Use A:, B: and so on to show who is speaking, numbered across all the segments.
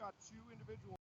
A: got two individuals.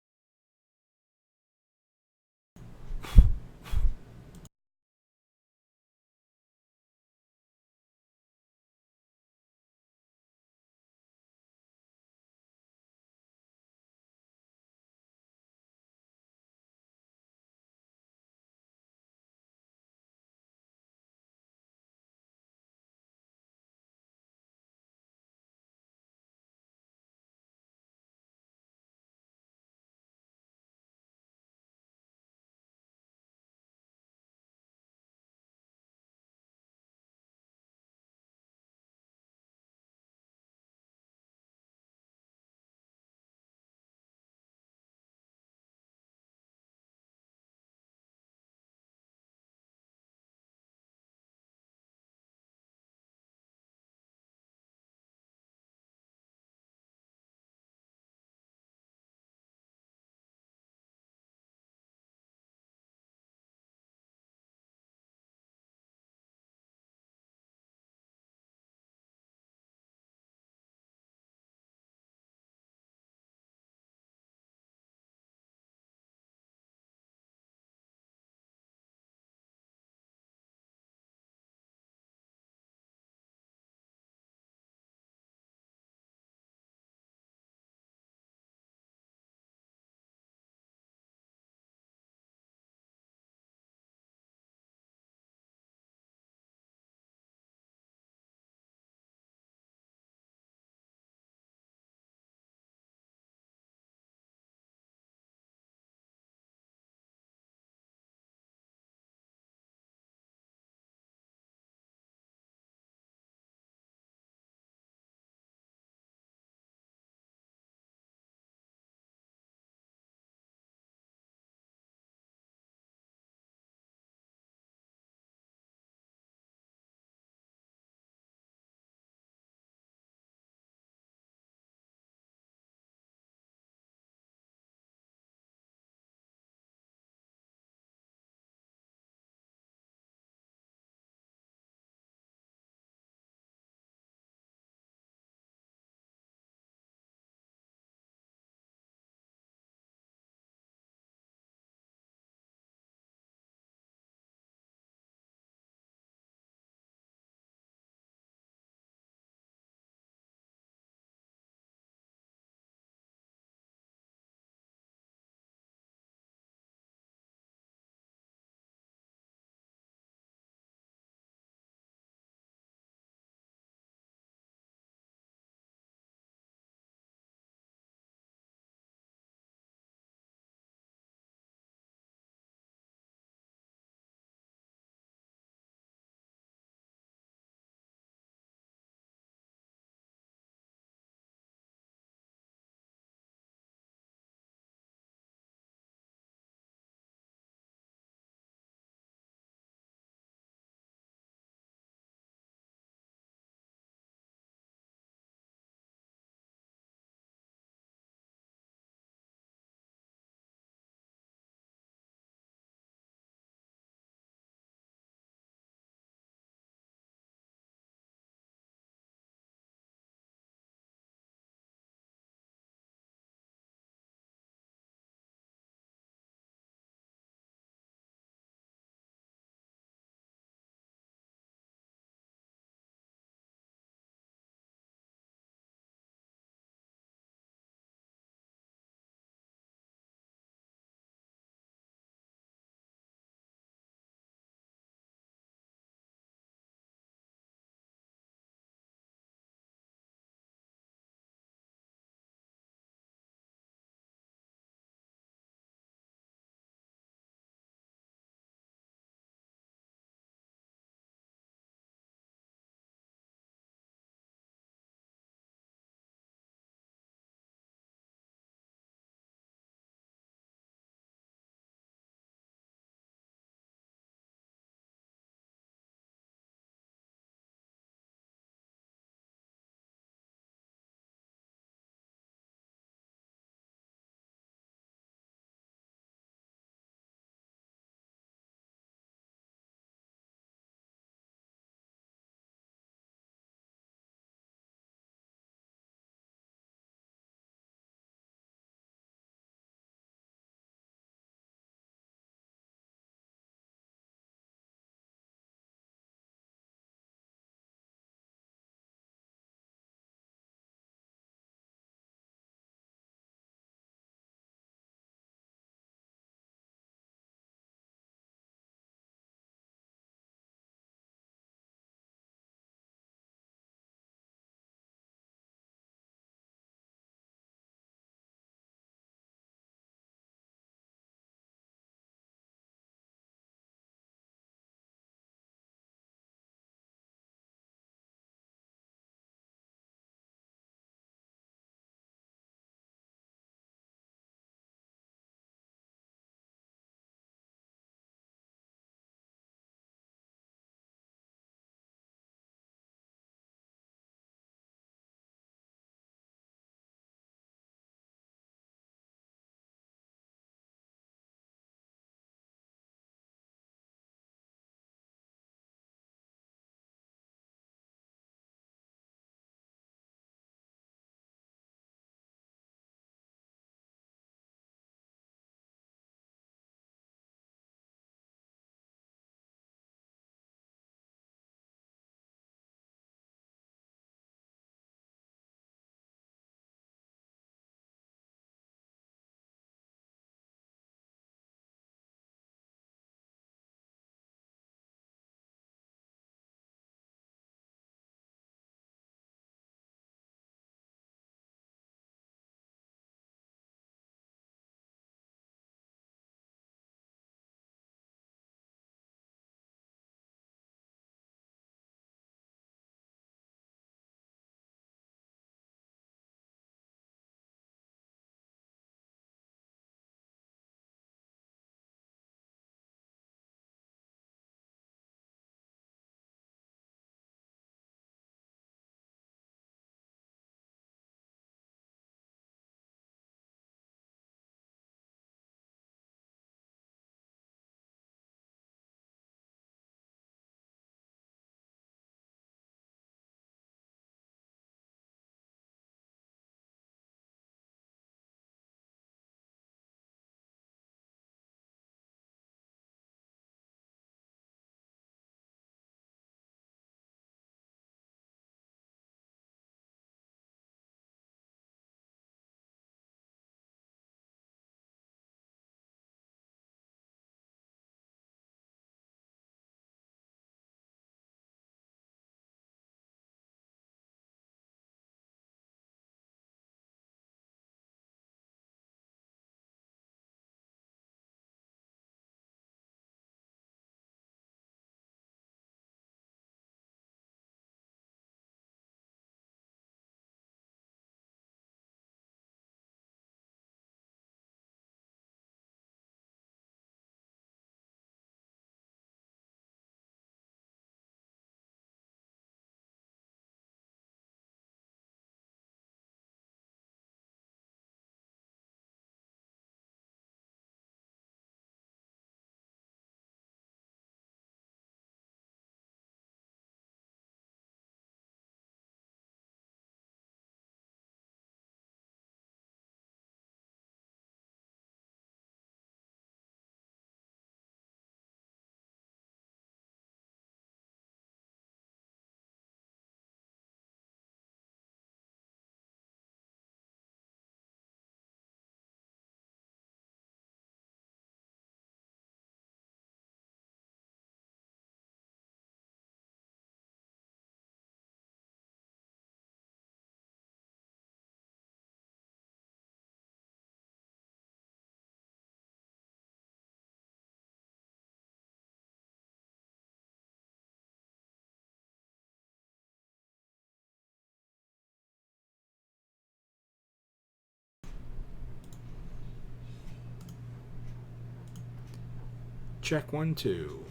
A: Check 1 2.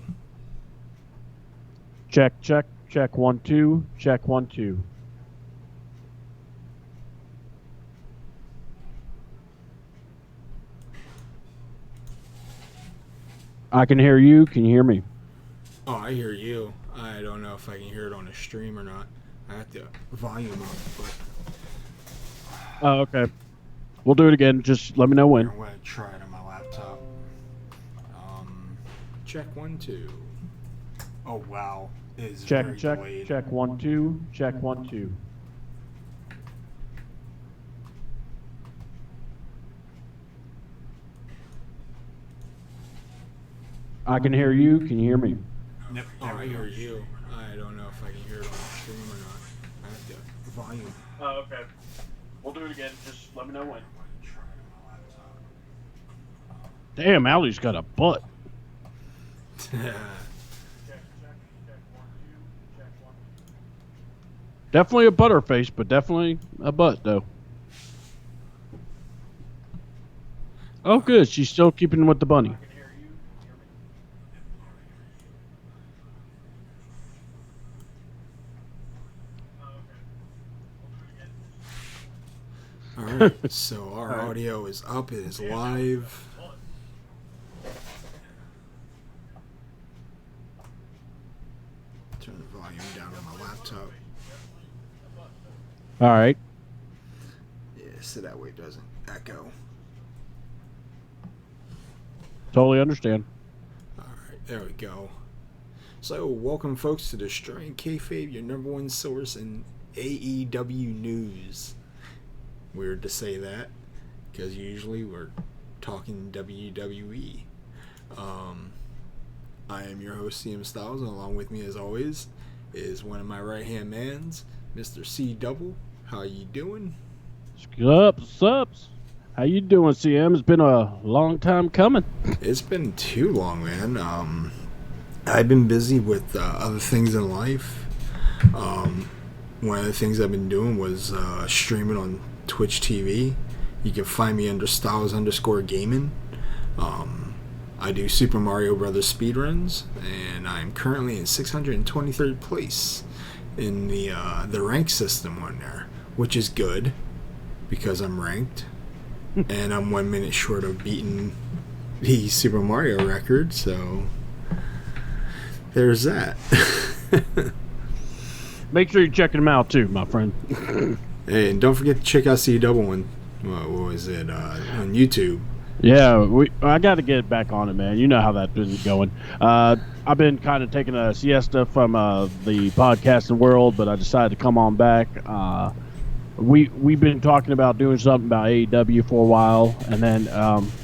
B: Check, check, check 1 2, check 1 2. I can hear you. Can you hear me?
A: Oh, I hear you. I don't know if I can hear it on the stream or not. I have to volume up, but
B: Oh, okay. We'll do it again. Just let me know when.
A: I'm going to try it on my laptop. Check 1 2. Oh, wow. It is
B: Check,
A: very
B: check,
A: delayed.
B: check 1 2, check 1 2. I can hear you. Can you hear me?
A: Yep. Oh, I hear you. I don't know if I can hear it on the stream or not. I have to volume.
B: Oh, okay. We'll do it again. Just let me know when. Damn, Allie's got a butt. Definitely a butterface, but definitely a butt, though. Oh, good. She's still keeping with the bunny.
A: Alright, so our audio is up. It is live. Turn the volume down on my laptop.
B: All right.
A: Yeah, so that way it doesn't echo.
B: Totally understand.
A: Alright, there we go. So, welcome folks to Destroying Kayfabe, your number one source in AEW news. Weird to say that, because usually we're talking WWE. I am your host, CM Styles, and along with me, as always, is one of my right-hand mans, Mr. C Double. How you doing?
B: Sups. How you doing, CM? It's been a long time coming.
A: It's been too long, man. I've been busy with other things in life. One of the things I've been doing was streaming on Twitch TV. You can find me under Styles_Gaming. I do Super Mario Brothers speedruns, and I'm currently in 623rd place in the rank system on there, which is good because I'm ranked, and I'm 1 minute short of beating the Super Mario record. So there's that.
B: Make sure you're checking them out too, my friend.
A: Hey, and don't forget to check out C Double on what was it on YouTube.
B: Yeah, I got to get back on it, man. You know how that's been going. I've been kind of taking a siesta from the podcasting world, but I decided to come on back. We've been talking about doing something about AEW for a while, and then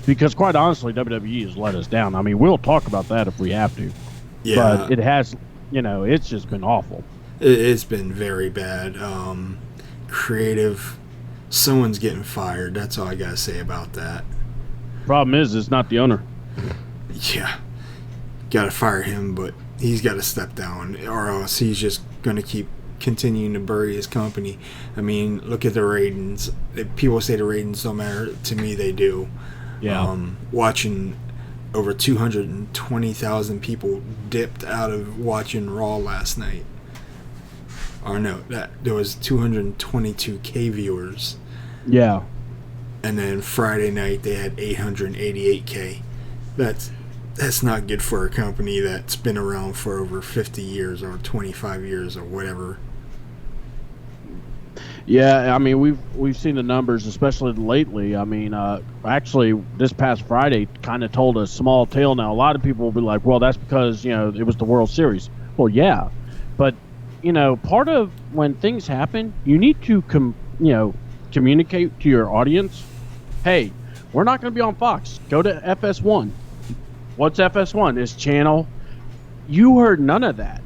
B: because quite honestly, WWE has let us down. I mean, we'll talk about that if we have to.
A: Yeah,
B: but it has, it's just been awful.
A: It's been very bad. Creative, someone's getting fired. That's all I gotta say about that.
B: Problem is, it's not the owner.
A: Yeah, gotta fire him, but he's got to step down, or else he's just gonna keep continuing to bury his company. I mean, look at the ratings. People say the ratings don't matter. To me, they do.
B: Yeah.
A: Watching over 220,000 people dipped out of watching Raw last night. Or no, there was 222K viewers.
B: Yeah.
A: And then Friday night they had 888K. That's not good for a company that's been around for over 50 years or 25 years or whatever.
B: Yeah, I mean we've seen the numbers, especially lately. I mean, actually, this past Friday kind of told a small tale. Now, a lot of people will be like, "Well, that's because it was the World Series." Well, yeah, but part of when things happen, you need to communicate to your audience. Hey, we're not going to be on Fox. Go to FS1. What's FS1? It's channel. You heard none of that.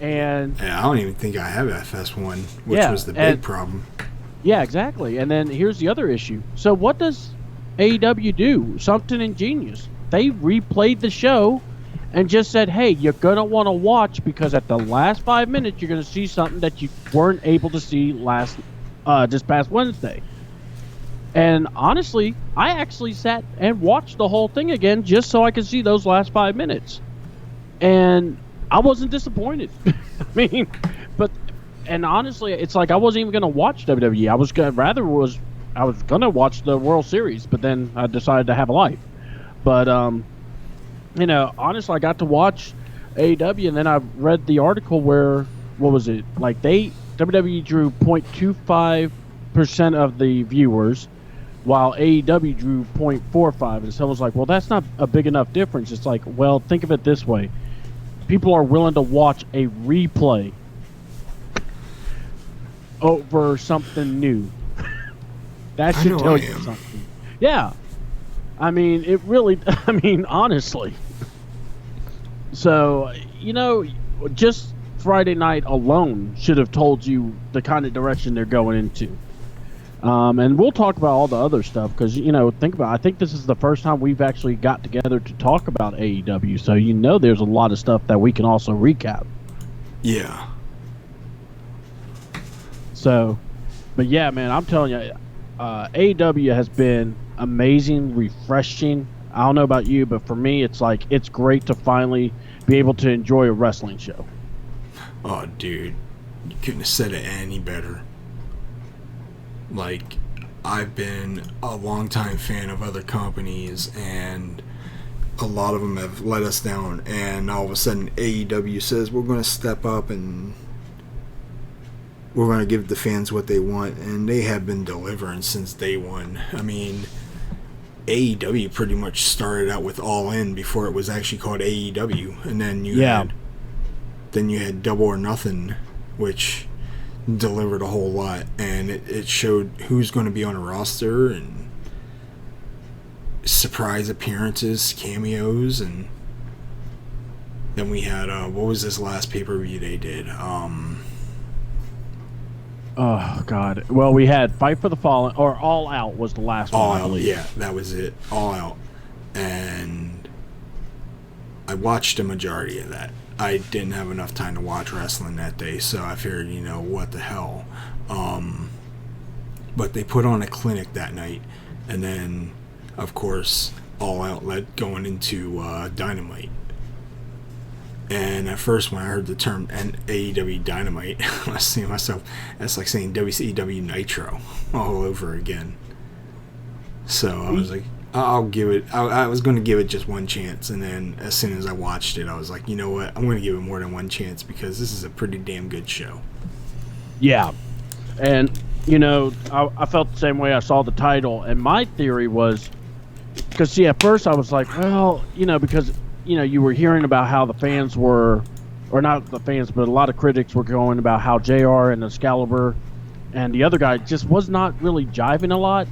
B: And
A: yeah, I don't even think I have FS1, which was the big problem.
B: Yeah, exactly. And then here's the other issue. So what does AEW do? Something ingenious. They replayed the show and just said, hey, you're going to want to watch because at the last 5 minutes, you're going to see something that you weren't able to see this past Wednesday. And honestly, I actually sat and watched the whole thing again just so I could see those last 5 minutes. And I wasn't disappointed. I mean, but and honestly, it's like I wasn't even going to watch WWE. I was going to watch the World Series, but then I decided to have a life. But honestly, I got to watch AEW, and then I read the article where what was it? Like WWE drew 0.25% of the viewers, while AEW drew 0.45. And someone was like, well, that's not a big enough difference. It's like, well, think of it this way. People are willing to watch a replay over something new. That should tell you something. Yeah. I mean, it really, honestly. So, just Friday night alone should have told you the kind of direction they're going into. And we'll talk about all the other stuff because, think about it. I think this is the first time we've actually got together to talk about AEW. So, there's a lot of stuff that we can also recap.
A: Yeah.
B: So, but yeah, man, I'm telling you, AEW has been amazing, refreshing. I don't know about you, but for me, it's like it's great to finally be able to enjoy a wrestling show.
A: Oh, dude, you couldn't have said it any better. Like, I've been a longtime fan of other companies, and a lot of them have let us down. And all of a sudden, AEW says we're going to step up and we're going to give the fans what they want, and they have been delivering since day one. I mean, AEW pretty much started out with All In before it was actually called AEW, and then you had Double or Nothing, which delivered a whole lot, and it showed who's going to be on a roster and surprise appearances, cameos, and then we had what was this last pay-per-view they did?
B: Oh God! Well, we had Fight for the Fallen, or All Out was the last one, I believe.
A: Yeah, that was it. All Out, and I watched a majority of that. I didn't have enough time to watch wrestling that day, so I figured, what the hell. But they put on a clinic that night, and then, of course, All Out led going into Dynamite. And at first, when I heard the term AEW Dynamite, I was saying to myself, that's like saying WCW Nitro all over again. So I was like, I'll give it. I was going to give it just one chance, and then as soon as I watched it, I was like, you know what? I'm going to give it more than one chance because this is a pretty damn good show.
B: Yeah, and I felt the same way. I saw the title, and my theory was because at first I was like, well, because you were hearing about how the fans were, or not the fans, but a lot of critics were going about how JR and Excalibur and the other guy just was not really jiving a lot.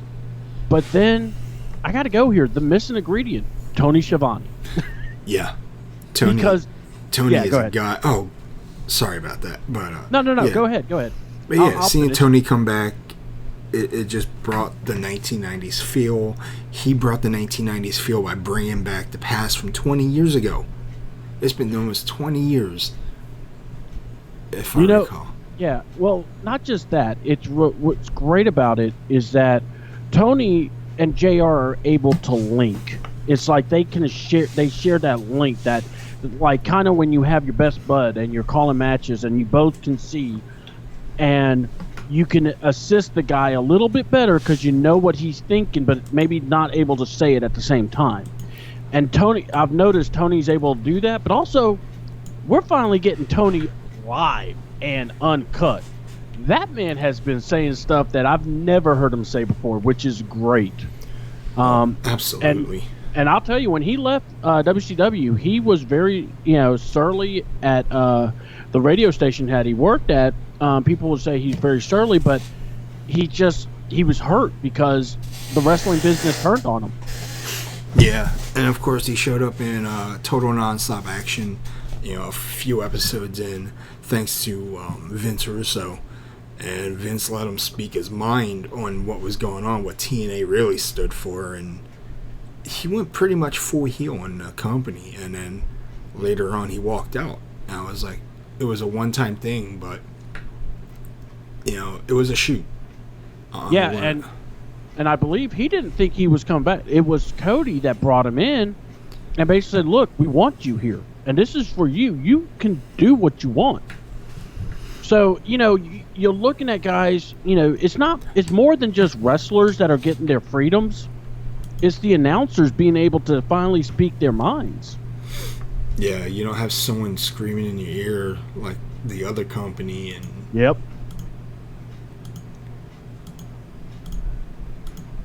B: But then I got to go here. The missing ingredient, Tony Schiavone.
A: Yeah. Tony is a guy. Oh, sorry about that. But
B: No.
A: Yeah.
B: Go ahead.
A: But yeah, seeing Tony come back, it just brought the 1990s feel. He brought the 1990s feel by bringing back the past from 20 years ago. It's been almost 20 years, if I recall.
B: Yeah, well, not just that. What's great about it is that Tony and JR are able to link. It's like they share that link that, like, kind of when you have your best bud and you're calling matches and you both can see, and you can assist the guy a little bit better because you know what he's thinking, but maybe not able to say it at the same time. And I've noticed Tony's able to do that, but also we're finally getting Tony live and uncut. That man has been saying stuff that I've never heard him say before, which is great.
A: Absolutely.
B: And I'll tell you, when he left WCW, he was very, surly at the radio station that he worked at. People would say he's very surly, but he was hurt because the wrestling business turned on him.
A: Yeah, and of course he showed up in Total Nonstop Action, a few episodes in, thanks to Vince Russo. And Vince let him speak his mind on what was going on, what TNA really stood for, and he went pretty much full heel on the company. And then later on he walked out. And I was like, it was a one-time thing, but it was a shoot.
B: And and I believe he didn't think he was coming back. It was Cody that brought him in and basically said, look, we want you here, and this is for you. You can do what you want. So, you're looking at guys, it's more than just wrestlers that are getting their freedoms. It's the announcers being able to finally speak their minds.
A: Yeah, you don't have someone screaming in your ear like the other company. And
B: Yep.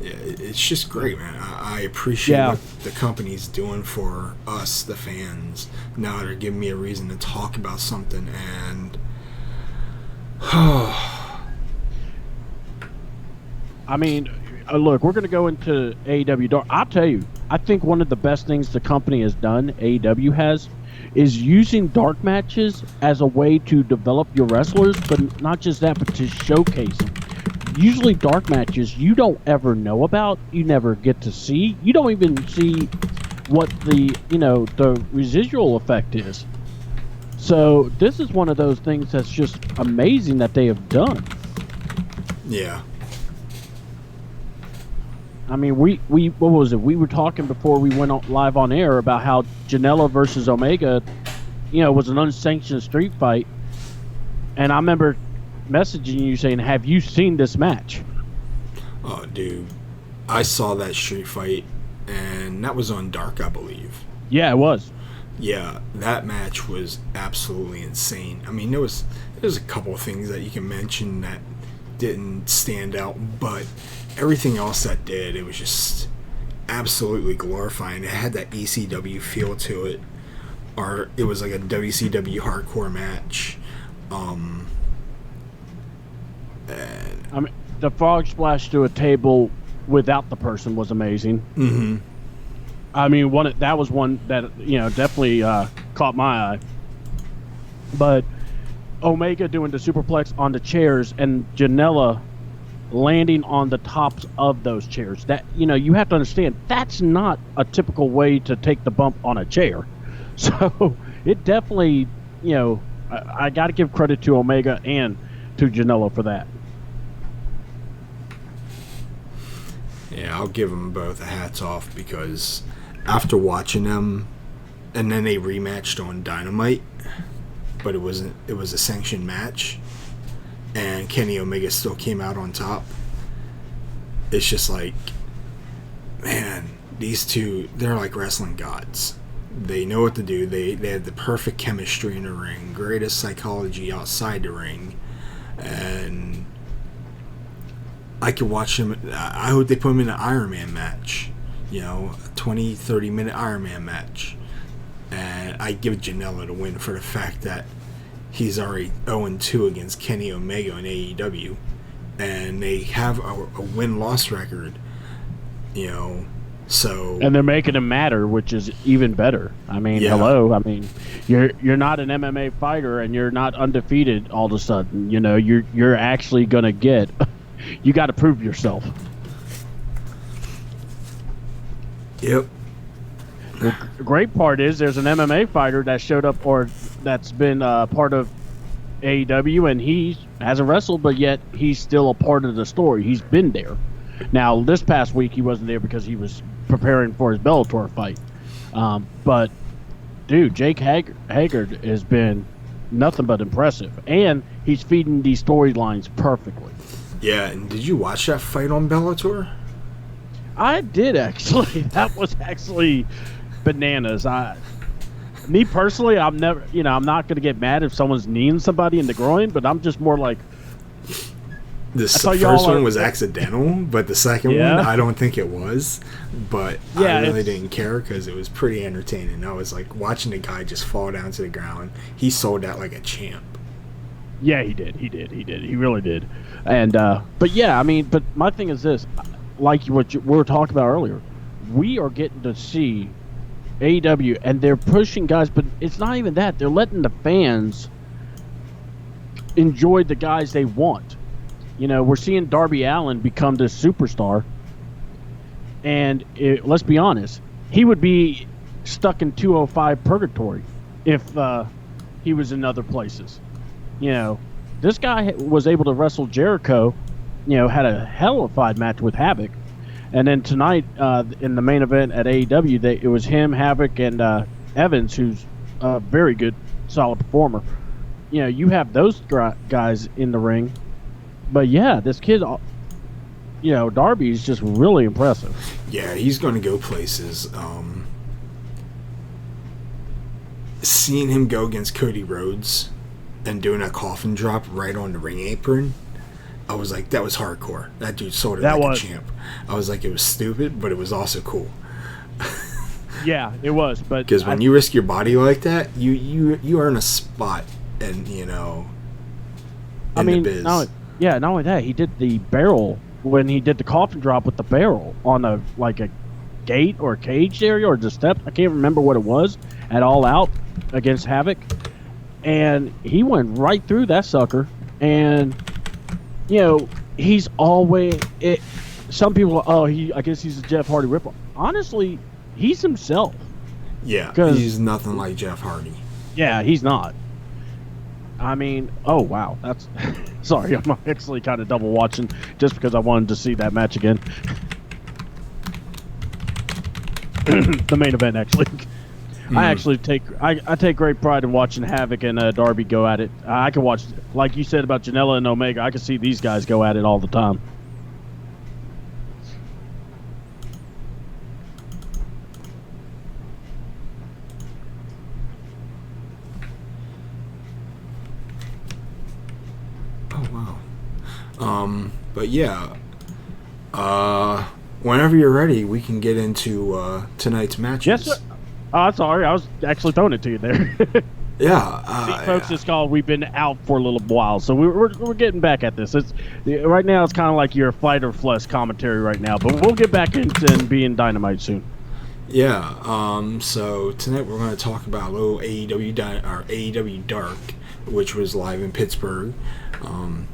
A: yeah, it's just great, man. I appreciate what the company's doing for us, the fans. Now they're giving me a reason to talk about something, and
B: I mean, look, we're going to go into AEW Dark. I'll tell you, I think one of the best things the company has done, AEW has, is using dark matches as a way to develop your wrestlers, but not just that, but to showcase them. Usually dark matches you don't ever know about, you never get to see. You don't even see what the residual effect is. So this is one of those things that's just amazing that they have done.
A: Yeah.
B: I mean, we what was it? We were talking before we went live on air about how Janela versus Omega, was an unsanctioned street fight. And I remember messaging you saying, have you seen this match?
A: Oh, dude. I saw that street fight, and that was on Dark, I believe.
B: Yeah, it was.
A: Yeah, that match was absolutely insane. I mean, there's a couple of things that you can mention that didn't stand out, but everything else that did, it was just absolutely glorifying. It had that ECW feel to it, or it was like a WCW hardcore match. And
B: I mean, the frog splash to a table without the person was amazing.
A: Mm-hmm.
B: I mean, that was one that definitely caught my eye. But Omega doing the superplex on the chairs and Janela landing on the tops of those chairs. That you have to understand, that's not a typical way to take the bump on a chair. So it definitely, I got to give credit to Omega and to Janela for that.
A: Yeah, I'll give them both a hats off, because after watching them, and then they rematched on Dynamite, but it was a sanctioned match, and Kenny Omega still came out on top. It's just like, man, these two, they're like wrestling gods. They know what to do. They have the perfect chemistry in the ring, greatest psychology outside the ring, and I could watch them. I hope they put them in an Iron Man match, a 20-30 minute Iron Man match, and I give Janela the win for the fact that he's already 0-2 against Kenny Omega in AEW, and they have a win-loss record, so...
B: And they're making him matter, which is even better. I mean, hello. I mean, you're not an MMA fighter, and you're not undefeated all of a sudden. You're actually going to get... You got to prove yourself.
A: Yep.
B: The great part is there's an MMA fighter that showed up, or that's been part of AEW, and he hasn't wrestled, but yet he's still a part of the story. He's been there. Now, this past week he wasn't there because he was preparing for his Bellator fight. But, dude, Jake Haggard has been nothing but impressive, and he's feeding these storylines perfectly.
A: Yeah, and did you watch that fight on Bellator?
B: I did, actually. That was actually bananas. Me personally, I'm never, I'm not going to get mad if someone's kneeing somebody in the groin, but I'm just more like...
A: The first one was accidental, but the second one, I don't think it was. But I really didn't care because it was pretty entertaining. I was like watching the guy just fall down to the ground. He sold out like a champ.
B: Yeah, he did. He really did. And but yeah, I mean, but my thing is this, like what we were talking about earlier, we are getting to see AEW, and they're pushing guys, but it's not even that. They're letting the fans enjoy the guys they want. We're seeing Darby Allin become this superstar, and let's be honest, he would be stuck in 205 purgatory if he was in other places. This guy was able to wrestle Jericho, had a hell of a fight match with Havoc, And then tonight, in the main event at AEW, it was him, Havoc, and Evans, who's a very good, solid performer. You know, you have those guys in the ring. But yeah, this kid, you know, Darby is just really impressive.
A: Yeah, he's going to go places. Seeing him go against Cody Rhodes and doing a coffin drop right on the ring apron, I was like, that was hardcore. That dude sold it like a champ. I was like, it was stupid, but it was also cool.
B: Yeah, it was. But
A: because when you risk your body like that, you earn a spot, and you know. The biz.
B: Not only that, he did the barrel when he did the coffin drop with the barrel on a gate or a cage area or just step. I can't remember what it was at All Out against Havoc, and he went right through that sucker. And you know, he's always it. Some people, I guess he's a Jeff Hardy ripoff. Honestly, he's himself.
A: Yeah, he's nothing like Jeff Hardy.
B: Yeah, he's not. I mean, oh wow, that's sorry. I'm actually kind of double watching just because I wanted to see that match again. The main event, actually. I take great pride in watching Havoc and Darby go at it. I can watch, like you said about Janela and Omega, I can see these guys go at it all the time.
A: Oh wow. But yeah. Whenever you're ready, we can get into tonight's matches.
B: Yes, sir. Sorry, I was actually throwing it to you there.
A: Yeah.
B: See, folks, it's called We've Been Out for a little while, so we're getting back at this. Right now, it's kind of like your fight or flush commentary right now, but we'll get back into being Dynamite soon.
A: Yeah. So tonight we're going to talk about a little AEW Dark, which was live in Pittsburgh.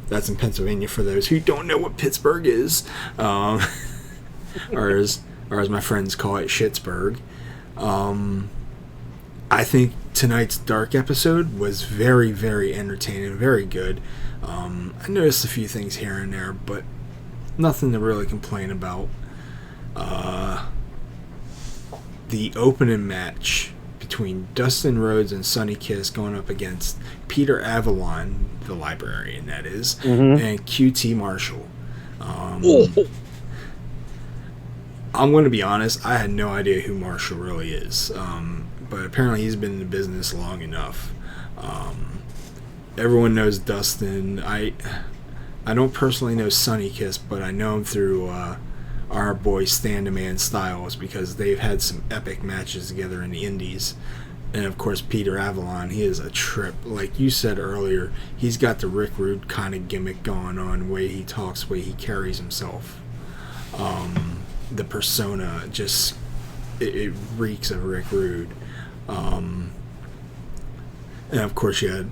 A: That's in Pennsylvania for those who don't know what Pittsburgh is, or as my friends call it, Shittsburgh. I think tonight's Dark episode was very, very entertaining, very good. I noticed a few things here and there, but nothing to really complain about. The opening match between Dustin Rhodes and Sonny Kiss going up against Peter Avalon, the librarian, that is, and QT Marshall. I'm going to be honest, I had no idea who Marshall really is, but apparently he's been in the business long enough. Everyone knows Dustin. I don't personally know Sonny Kiss, but I know him through our boy Stand-A-Man Styles, because they've had some epic matches together in the indies. And of course, Peter Avalon, he is a trip. Like you said earlier, he's got the Rick Rude kind of gimmick going on, the way he talks, the way he carries himself. The persona just it reeks of Rick Rude. And of course, you had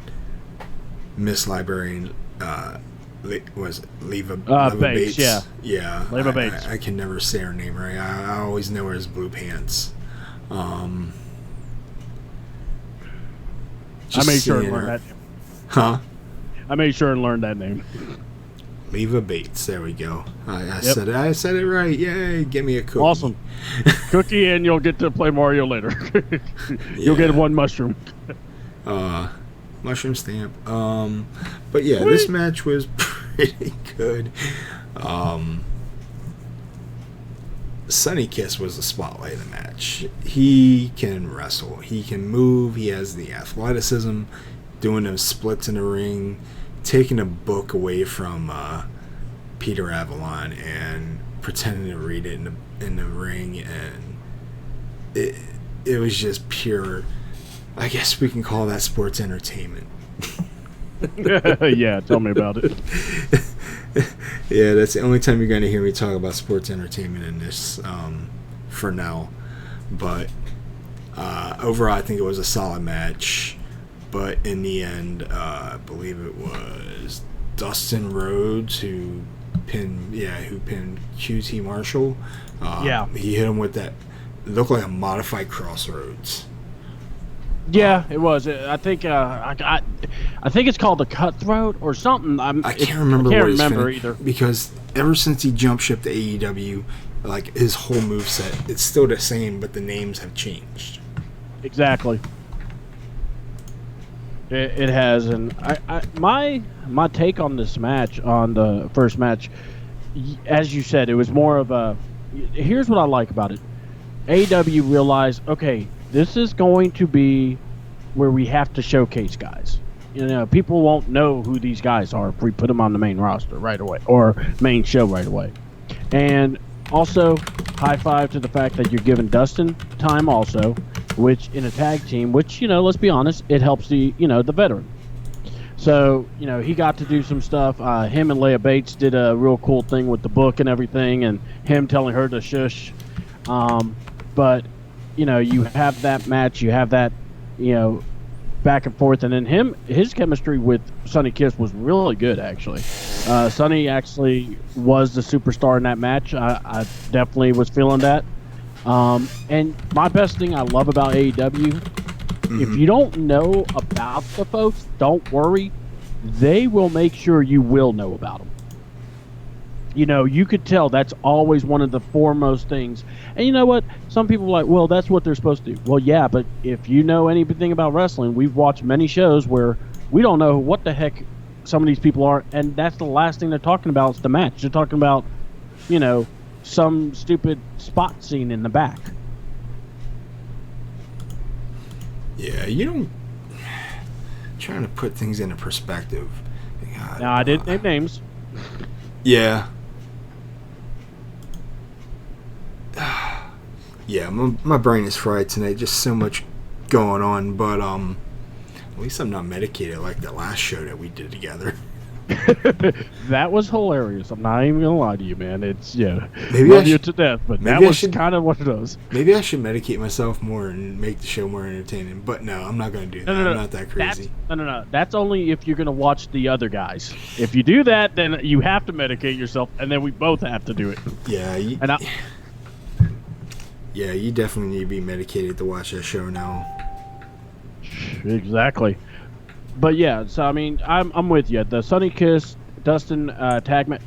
A: Miss Librarian. Was Leva Bates? Yeah.
B: Leva Bates.
A: I can never say her name right. I always know her as Blue Pants.
B: I made sure and learn that name.
A: Huh?
B: I made sure and learned that name.
A: Leva Bates. There we go. I said it. I said it right. Yay! Give me a cookie.
B: Awesome. Cookie, and you'll get to play Mario later. You'll get one mushroom.
A: Mushroom stamp. But yeah, Sweet. This match was pretty good. Sonny Kiss was the spotlight of the match. He can wrestle. He can move. He has the athleticism, doing those splits in the ring, taking a book away from Peter Avalon and pretending to read it in the ring, and it was just pure. I guess we can call that sports entertainment.
B: Yeah, tell me about it.
A: Yeah, that's the only time you're going to hear me talk about sports entertainment in this for now. But overall, I think it was a solid match. But in the end, I believe it was Dustin Rhodes who pinned QT Marshall. He hit him with that. It looked like a modified Crossroads.
B: Yeah, it was. I think I think it's called the Cutthroat or something.
A: I can't remember either. Because ever since he jump shipped to AEW, like his whole moveset, it's still the same, but the names have changed.
B: Exactly. It has, and my take on this match, on the first match, as you said, it was more of a. Here's what I like about it. AEW realized, okay, this is going to be where we have to showcase guys. People won't know who these guys are if we put them on the main roster right away or main show right away. And also, high five to the fact that you're giving Dustin time also, which in a tag team, which, let's be honest, it helps the veteran. So, he got to do some stuff. Him and Leia Bates did a real cool thing with the book and everything, and him telling her to shush. But, you have that match, you have that, back and forth, and then his chemistry with Sonny Kiss was really good, actually. Sonny actually was the superstar in that match. I definitely was feeling that. And my best thing I love about AEW, if you don't know about the folks, don't worry. They will make sure you will know about them. You could tell that's always one of the foremost things. And you know what? Some people are like, well, that's what they're supposed to do. Well, yeah, but if you know anything about wrestling, we've watched many shows where we don't know what the heck some of these people are, and that's the last thing they're talking about is the match. They're talking about, some stupid spot scene in the back.
A: Yeah, trying to put things into perspective. God,
B: Now, I didn't name names.
A: Yeah. Yeah, my brain is fried tonight. Just so much going on, but at least I'm not medicated like the last show that we did together.
B: That was hilarious. I'm not even gonna lie to you, man. It's
A: Maybe
B: love you to death, but that was kind of what it was.
A: Maybe I should medicate myself more and make the show more entertaining. But no, I'm not gonna do that. I'm not that crazy.
B: No. That's only if you're gonna watch the other guys. If you do that, then you have to medicate yourself, and then we both have to do it.
A: Yeah. Yeah, you definitely need to be medicated to watch that show now.
B: Exactly. But yeah, so I mean, I'm with you. The Sonny Kiss, Dustin tag match.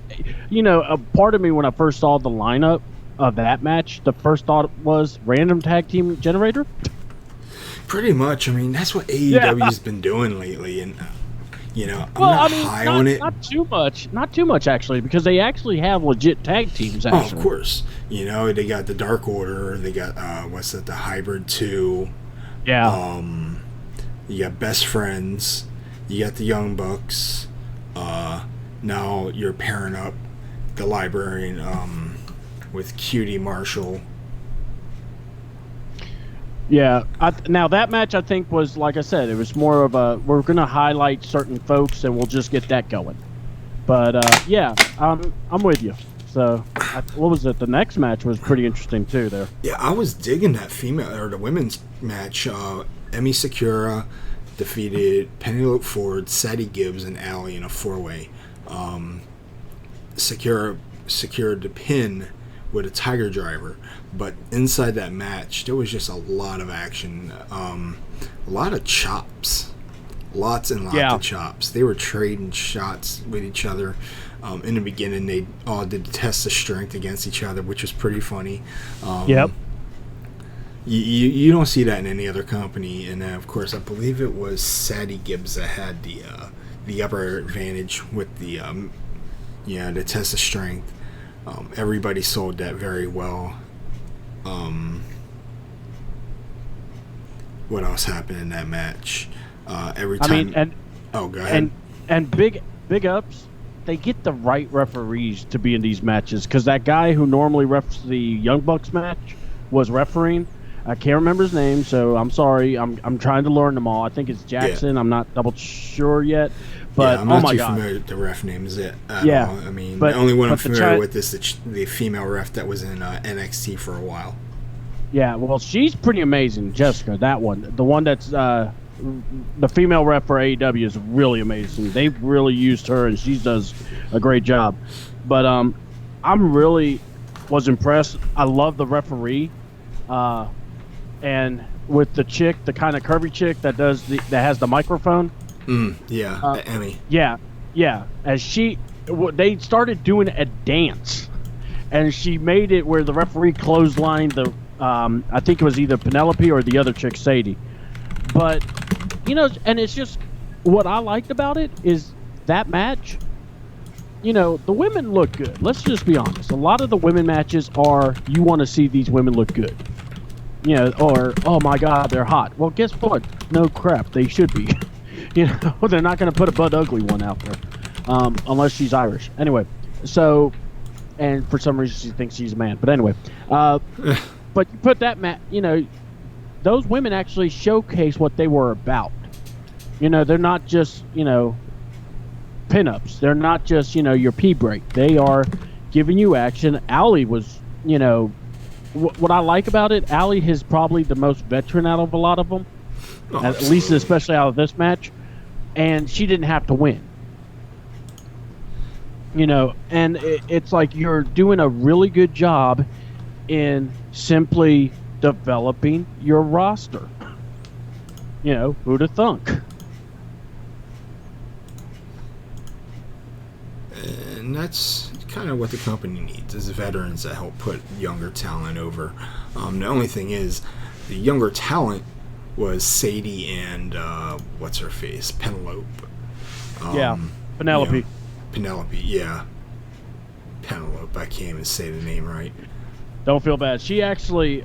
B: A part of me when I first saw the lineup of that match, the first thought was random tag team generator.
A: Pretty much. I mean, that's what AEW's been doing lately, and I'm not high on it.
B: Not too much actually, because they actually have legit tag teams. Actually.
A: Oh, of course. They got the Dark Order. They got the Hybrid 2.
B: Yeah.
A: You got Best Friends. You got the Young Bucks. Now you're pairing up the Librarian with Cutie Marshall. Yeah.
B: Now that match, I think, was, like I said, it was more of a, we're going to highlight certain folks and we'll just get that going. But, I'm with you. So, what was it? The next match was pretty interesting, too, there.
A: Yeah, I was digging that the women's match. Emi Sakura defeated Penelope Ford, Sadie Gibbs, and Allie in a four-way. Sakura secured the pin with a Tiger Driver, but inside that match, there was just a lot of action, a lot of chops, lots and lots of chops. They were trading shots with each other. In the beginning, they all did the test of strength against each other, which was pretty funny.
B: Yep.
A: You don't see that in any other company, and of course, I believe it was Sadie Gibbs that had the upper advantage with the test of strength. Everybody sold that very well. What else happened in that match? Every time. Go ahead.
B: And big ups. They get the right referees to be in these matches, because that guy who normally refs the Young Bucks match was refereeing. I can't remember his name, so I'm sorry. I'm trying to learn them all. I think it's Jackson. Yeah. I'm not double sure yet. But
A: I'm not too familiar with the ref names at all. I mean, the only one I'm familiar with is the female ref that was in NXT for a while.
B: Yeah, well, she's pretty amazing, Jessica, that one. The one that's the female ref for AEW is really amazing. They've really used her, and she does a great job. But I'm really was impressed. I love the referee. And with the chick, the kind of curvy chick that has the microphone. Emmy. Yeah. As they started doing a dance, and she made it where the referee clotheslined the I think it was either Penelope or the other chick, Sadie. But and it's just what I liked about it is that match. The women look good. Let's just be honest. A lot of the women matches are you want to see these women look good. Or oh my God, they're hot. Well, guess what? No crap, they should be. They're not going to put a butt ugly one out there, unless she's Irish. Anyway, so, and for some reason she thinks she's a man. But anyway, but you put that those women actually showcase what they were about. They're not just pinups. They're not just your pee break. They are giving you action. Allie was what I like about it, Allie is probably the most veteran out of a lot of them, at least especially out of this match, and she didn't have to win. And it's like you're doing a really good job in simply developing your roster. Who'd have thunk?
A: And that's kind of what the company needs, is veterans that help put younger talent over. The only thing is, the younger talent was Sadie and what's her face, Penelope.
B: Penelope.
A: Penelope, yeah. Penelope. I can't even say the name right.
B: Don't feel bad. She actually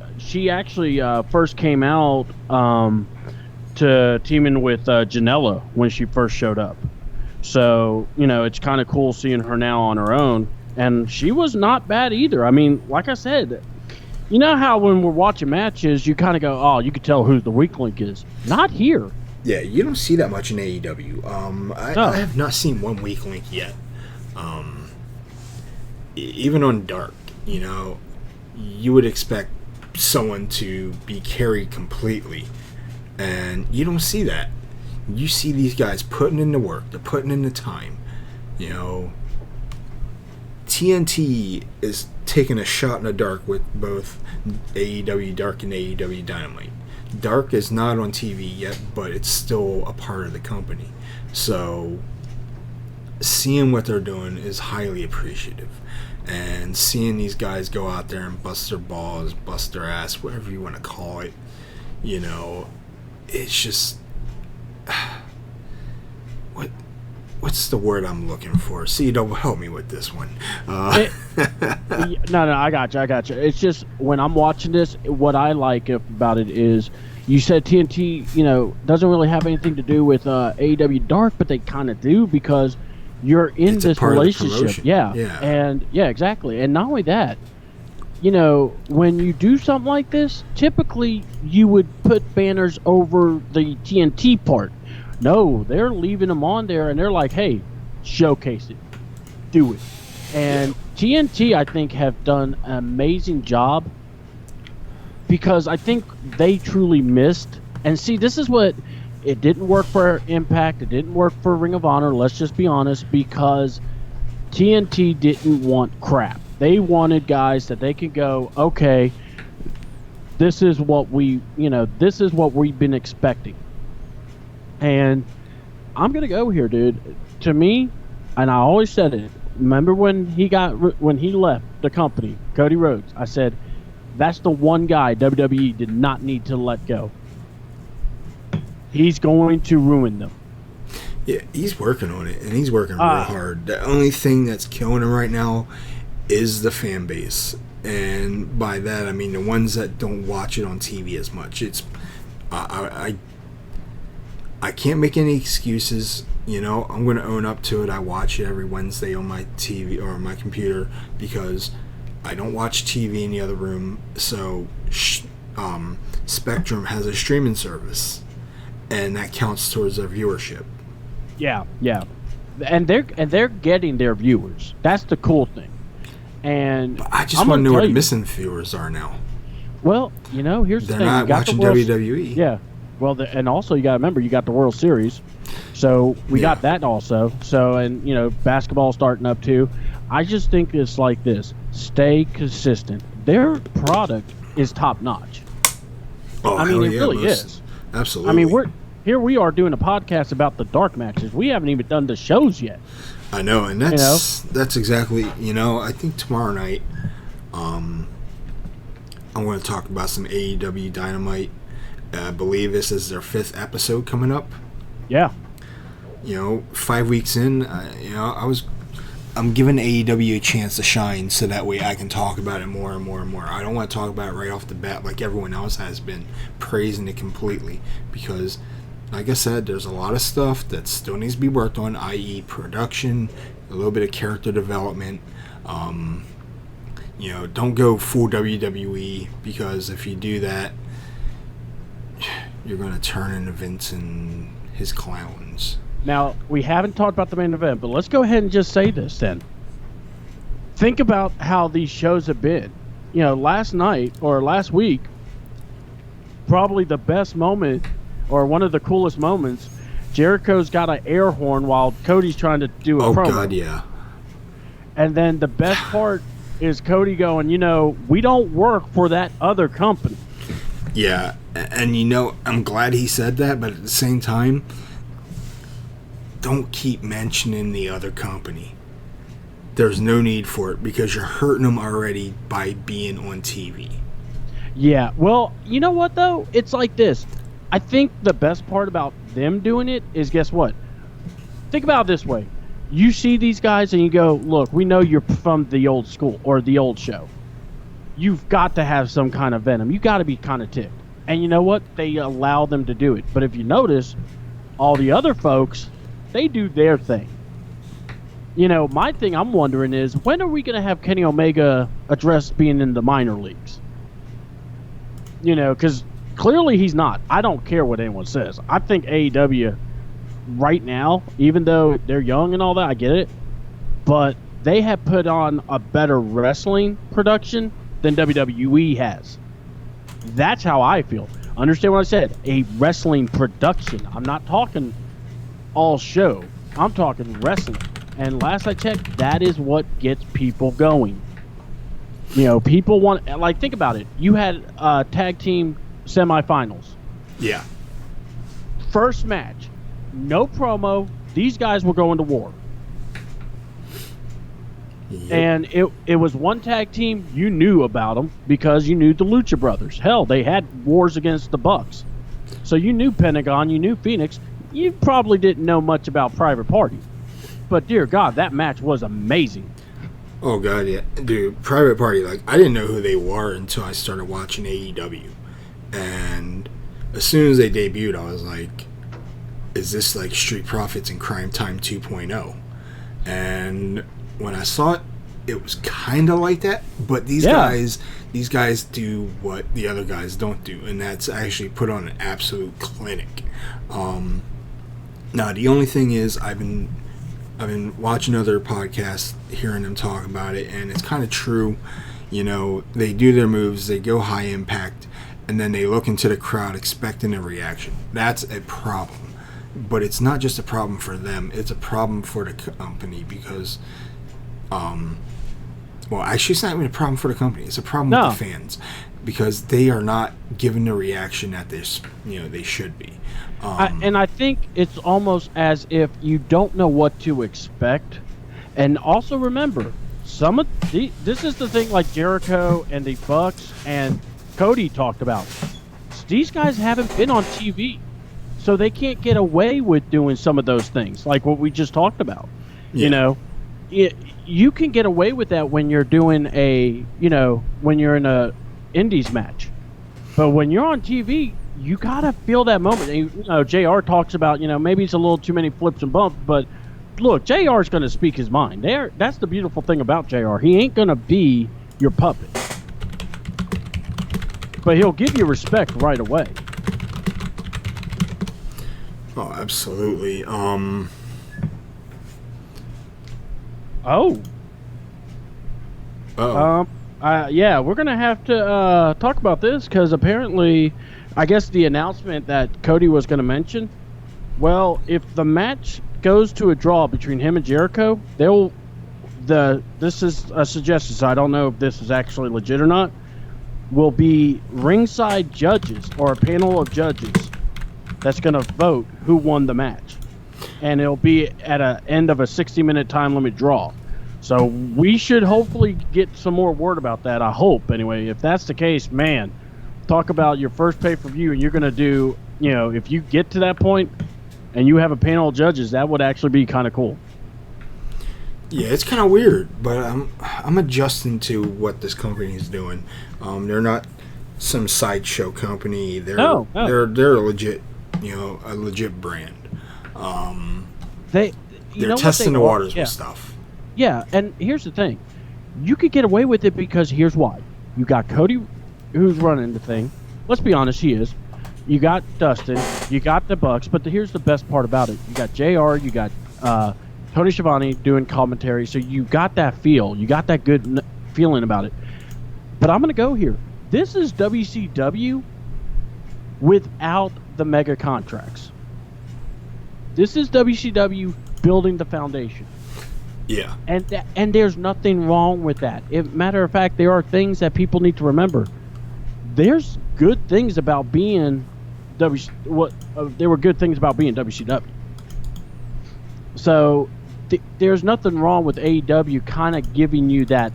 B: first came out to teaming with Janela when she first showed up. So, it's kind of cool seeing her now on her own. And she was not bad either. I mean, like I said, you know how when we're watching matches, you kind of go, oh, you can tell who the weak link is. Not here.
A: Yeah, you don't see that much in AEW. I have not seen one weak link yet. Even on Dark, you would expect someone to be carried completely. And you don't see that. You see these guys putting in the work. They're putting in the time. TNT is taking a shot in the dark with both AEW Dark and AEW Dynamite. Dark is not on TV yet, but it's still a part of the company. So, seeing what they're doing is highly appreciative. And seeing these guys go out there and bust their balls, bust their ass, whatever you want to call it, it's just... What's the word I'm looking for? See, don't help me with this one.
B: No, I got you. It's just when I'm watching this, what I like about it is you said TNT, doesn't really have anything to do with AEW Dark, but they kind of do because you're in this relationship. Yeah. And yeah, exactly. And not only that, when you do something like this, typically you would put banners over the TNT part. No, they're leaving them on there, and they're like, hey, showcase it. Do it. And TNT, I think, have done an amazing job because I think they truly missed. And see, this is what... It didn't work for Impact. It didn't work for Ring of Honor, let's just be honest, because TNT didn't want crap. They wanted guys that they could go, okay, this is what we've been expecting. And I'm going to go here, dude. To me, and I always said it, remember when he left the company, Cody Rhodes, I said, that's the one guy WWE did not need to let go. He's going to ruin them.
A: Yeah, he's working on it, and he's working real hard. The only thing that's killing him right now is the fan base. And by that, I mean the ones that don't watch it on TV as much. I can't make any excuses. I'm going to own up to it. I watch it every Wednesday on my TV or my computer because I don't watch TV in the other room. So Spectrum has a streaming service, and that counts towards their viewership.
B: Yeah. And they're getting their viewers. That's the cool thing. And
A: but I just want to know what the missing viewers are now.
B: Well, here's the thing.
A: They're not watching WWE.
B: Yeah. Well, and also you got to remember you got the World Series, so we got that also. So and basketball starting up too. I just think it's like this: stay consistent. Their product is top notch.
A: Oh,
B: I mean, it really is.
A: Absolutely.
B: I mean, we are doing a podcast about the dark matches. We haven't even done the shows yet.
A: I know, and that's exactly. I think tomorrow night I want to talk about some AEW Dynamite. I believe this is their 5th episode coming up.
B: Yeah.
A: 5 weeks in, I'm giving AEW a chance to shine so that way I can talk about it more and more and more. I don't want to talk about it right off the bat like everyone else has been, praising it completely, because, like I said, there's a lot of stuff that still needs to be worked on, i.e. production, a little bit of character development. Don't go full WWE, because if you do that, you're going to turn into Vince and his clowns.
B: Now, we haven't talked about the main event, but let's go ahead and just say this then. Think about how these shows have been. Last night or last week, probably the best moment or one of the coolest moments, Jericho's got an air horn while Cody's trying to do a promo. Oh,
A: God, yeah.
B: And then the best part is Cody going, we don't work for that other company.
A: Yeah, and I'm glad he said that, but at the same time, don't keep mentioning the other company. There's no need for it, because you're hurting them already by being on TV.
B: Yeah, well, you know what, though? It's like this. I think the best part about them doing it is, guess what? Think about it this way. You see these guys and you go, look, we know you're from the old school or the old show. You've got to have some kind of venom. You got to be kind of ticked. And you know what? They allow them to do it. But if you notice, all the other folks, they do their thing. My thing I'm wondering is, when are we going to have Kenny Omega address being in the minor leagues? Because clearly he's not. I don't care what anyone says. I think AEW right now, even though they're young and all that, I get it, but they have put on a better wrestling production than WWE has. That's how I feel. Understand what I said? A wrestling production. I'm not talking all show. I'm talking wrestling. And last I checked, that is what gets people going. People want, like, think about it. You had tag team semifinals.
A: Yeah.
B: First match. No promo. These guys were going to war. Yep. And it was one tag team you knew about them because you knew the Lucha Brothers. Hell, they had wars against the Bucks. So you knew Pentagon, you knew Phoenix. You probably didn't know much about Private Party. But dear God, that match was amazing.
A: Oh God, yeah. Dude, Private Party, I didn't know who they were until I started watching AEW. And as soon as they debuted, I was like, is this like Street Profits and Crime Time 2.0? And when I saw it, it was kind of like that, but these guys do what the other guys don't do, and that's actually put on an absolute clinic. Now the only thing is, I've been watching other podcasts, hearing them talk about it, and it's kind of true. They do their moves, they go high impact, and then they look into the crowd expecting a reaction. That's a problem. But it's not just a problem for them, it's a problem for the company, because actually it's not even a problem for the company, it's a problem with the fans, because they are not giving the reaction that they should be.
B: And I think it's almost as if you don't know what to expect. And also remember, this is the thing, like Jericho and the Bucks and Cody talked about. These guys haven't been on TV. So they can't get away with doing some of those things, like what we just talked about. Yeah. You can get away with that when you're doing when you're in a indies match. But when you're on TV, you got to feel that moment. And, JR talks about, maybe it's a little too many flips and bumps, but look, JR is going to speak his mind. That's the beautiful thing about JR. He ain't going to be your puppet. But he'll give you respect right away.
A: Oh, absolutely.
B: Yeah, we're gonna have to talk about this, because apparently, I guess the announcement that Cody was gonna mention. Well, if the match goes to a draw between him and Jericho, this is a suggestion, so I don't know if this is actually legit or not. Will be ringside judges, or a panel of judges that's going to vote who won the match. And it'll be at an end of a 60-minute time limit draw. So we should hopefully get some more word about that. I hope, anyway. If that's the case, man, talk about your first pay-per-view, and you're going to do, if you get to that point and you have a panel of judges, that would actually be kind of cool.
A: Yeah, it's kind of weird, but I'm adjusting to what this company is doing. They're not some sideshow company. They're a legit, a legit brand. They're testing the waters with stuff.
B: Yeah, and here's the thing. You could get away with it because here's why. You got Cody, who's running the thing. Let's be honest, he is. You got Dustin. You got the Bucks. But here's the best part about it. You got JR. You got Tony Schiavone doing commentary. So you got that feel. You got that good feeling about it. But I'm going to go here. This is WCW without the mega contracts. This is WCW building the foundation.
A: Yeah.
B: And there's nothing wrong with that. Matter of fact, there are things that people need to remember. There's good things about being there were good things about being WCW. So there's nothing wrong with AEW kind of giving you that,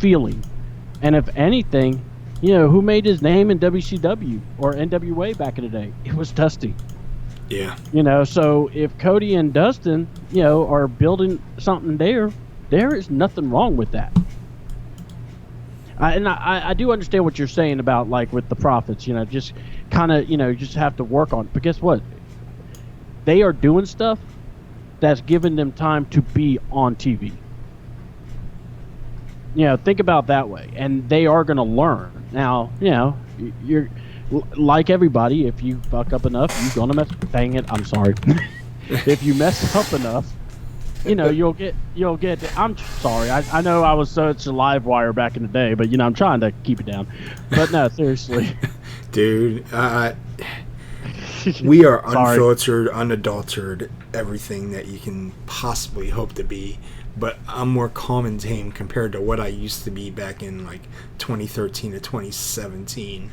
B: feeling. And if anything, who made his name in WCW or NWA back in the day? It was Dusty.
A: Yeah.
B: So if Cody and Dustin, are building something there is nothing wrong with that. And I do understand what you're saying about, like, with the profits, just kind of, just have to work on it. But guess what? They are doing stuff that's giving them time to be on TV. Think about that way. And they are going to learn. Now, you're like everybody, if you fuck up enough, you're going to mess. Dang it, I'm sorry. If you mess up enough, you'll get. I'm sorry. I know I was such a live wire back in the day, but I'm trying to keep it down. But no, seriously,
A: dude, we are unfiltered, unadulterated, everything that you can possibly hope to be. But I'm more calm and tame compared to what I used to be back in like 2013 to 2017.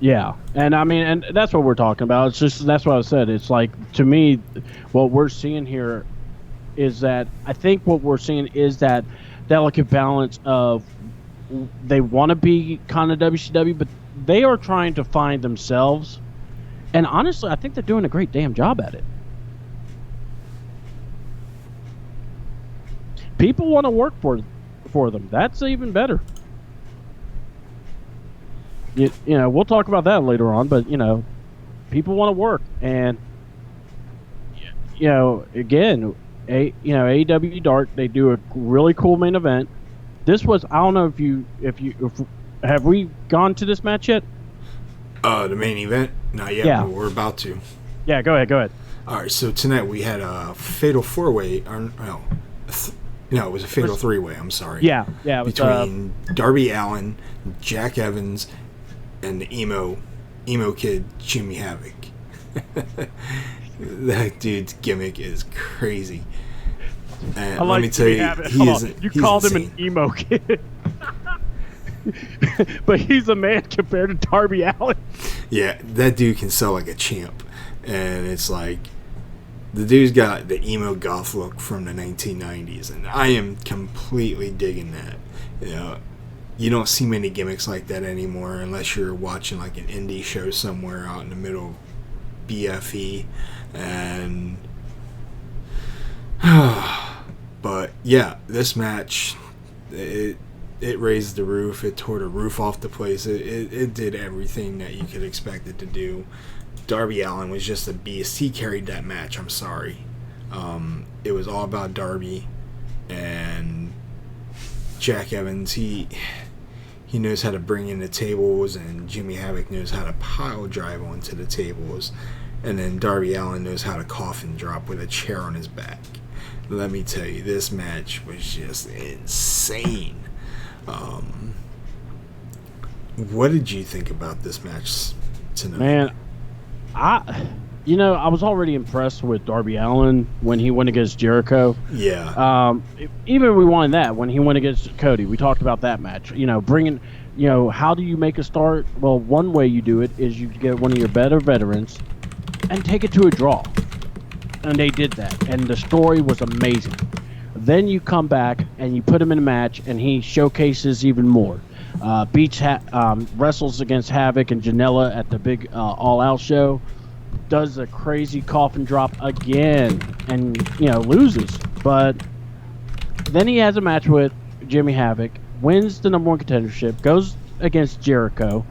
B: Yeah, and and that's what we're talking about. It's just, that's what I said. It's like, to me, what we're seeing here is that, I think what we're seeing is that delicate balance of, they want to be kind of WCW, but they are trying to find themselves. And honestly, I think they're doing a great damn job at it. People want to work for them. That's even better. We'll talk about that later on, but people want to work, and again, AEW Dark, they do a really cool main event. This was, I don't know if have we gone to this match yet?
A: The main event? Not yet.
B: Yeah.
A: But we're about to.
B: Yeah, go ahead.
A: All right, so tonight we had a fatal four-way. No, it was a fatal three-way. I'm sorry.
B: Yeah. It was,
A: between Darby Allin, Jack Evans, and the emo kid Jimmy Havoc. That dude's gimmick is crazy. And let me tell you,
B: you called him an emo kid. But he's a man compared to Darby Allin.
A: Yeah, that dude can sell like a champ. And it's like, the dude's got the emo goth look from the 1990s, and I am completely digging that. You don't see many gimmicks like that anymore unless you're watching like an indie show somewhere out in the middle of BFE. And but yeah, this match, it raised the roof. It tore the roof off the place. It did everything that you could expect it to do. Darby Allin was just a beast. He carried that match. I'm sorry. It was all about Darby and Jack Evans. He knows how to bring in the tables, and Jimmy Havoc knows how to pile drive onto the tables, and then Darby Allin knows how to coffin drop with a chair on his back. Let me tell you, this match was just insane. What did you think about this match tonight?
B: Man, I was already impressed with Darby Allin when he went against Jericho.
A: Yeah.
B: Even rewind that, when he went against Cody, we talked about that match. Bringing, how do you make a start? Well, one way you do it is you get one of your better veterans and take it to a draw. And they did that, and the story was amazing. Then you come back and you put him in a match, and he showcases even more. Wrestles against Havoc and Janela at the big All Out show. Does a crazy coffin drop again, and loses. But then he has a match with Jimmy Havoc, wins the number one contendership, goes against Jericho.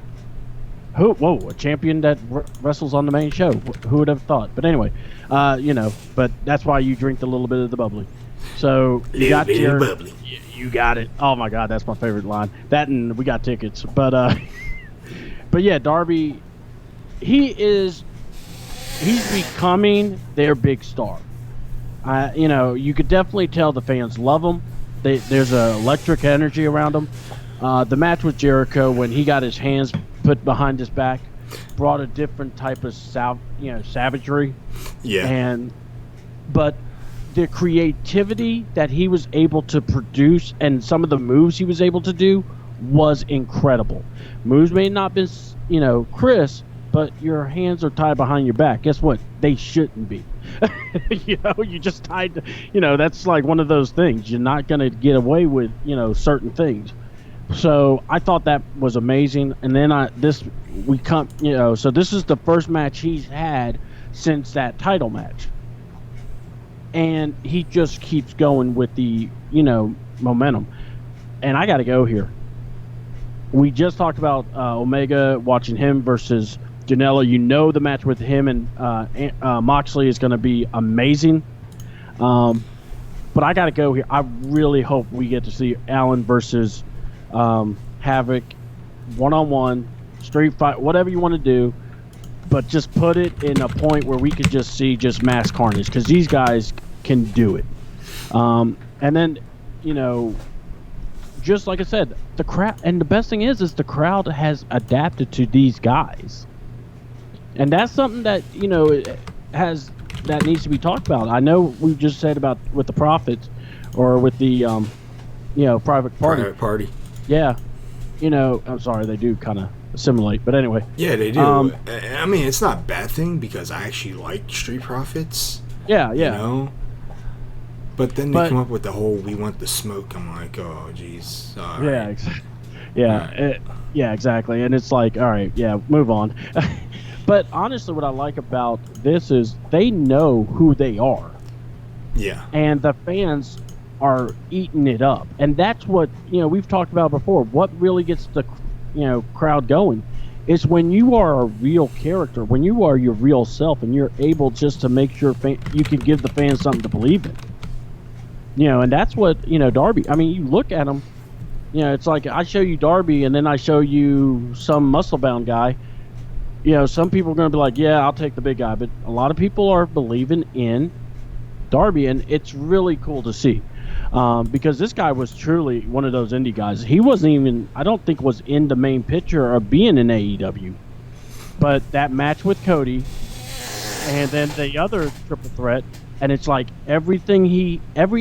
B: A champion that wrestles on the main show. Who would have thought? But anyway, but that's why you drink a little bit of the bubbly. So you got Jericho. You got it. Oh my God, that's my favorite line. That and we got tickets. But yeah, Darby, he's becoming their big star. You could definitely tell the fans love him. There's an electric energy around him. The match with Jericho, when he got his hands put behind his back, brought a different type of savagery.
A: Yeah.
B: But the creativity that he was able to produce and some of the moves he was able to do was incredible. Moves may not been, crisp, but your hands are tied behind your back. Guess what? They shouldn't be. You just tied. That's like one of those things. You're not going to get away with, certain things. So I thought that was amazing. And then so this is the first match he's had since that title match. And he just keeps going with the, momentum. And I got to go here. We just talked about Omega, watching him versus Janela. The match with him and Moxley is going to be amazing. But I got to go here. I really hope we get to see Allen versus Havoc, one-on-one, street fight, whatever you want to do. But just put it in a point where we could just see just mass carnage, because these guys can do it. And then, just like I said, the crowd, and the best thing is the crowd has adapted to these guys. And that's something that, that needs to be talked about. I know we just said about with the Profits or with the, Private Party.
A: Private Party.
B: Yeah. I'm sorry, they do kind of assimilate, but anyway.
A: Yeah, they do. I mean, it's not a bad thing because I actually like Street Profits.
B: Yeah.
A: But then they come up with the whole "we want the smoke." I'm like, oh, geez.
B: Yeah, exactly. Yeah, exactly. And it's like, all right, yeah, move on. But honestly, what I like about this is they know who they are.
A: Yeah.
B: And the fans are eating it up. And that's what, we've talked about before. What really gets the, crowd going is when you are a real character, when you are your real self, and you're able just to make sure you can give the fans something to believe in. And that's what, Darby, I mean, you look at him, it's like I show you Darby and then I show you some muscle-bound guy. Some people are going to be like, yeah, I'll take the big guy. But a lot of people are believing in Darby, and it's really cool to see. Because this guy was truly one of those indie guys. He wasn't even, I don't think, was in the main picture of being in AEW. But that match with Cody, and then the other triple threat, and it's like every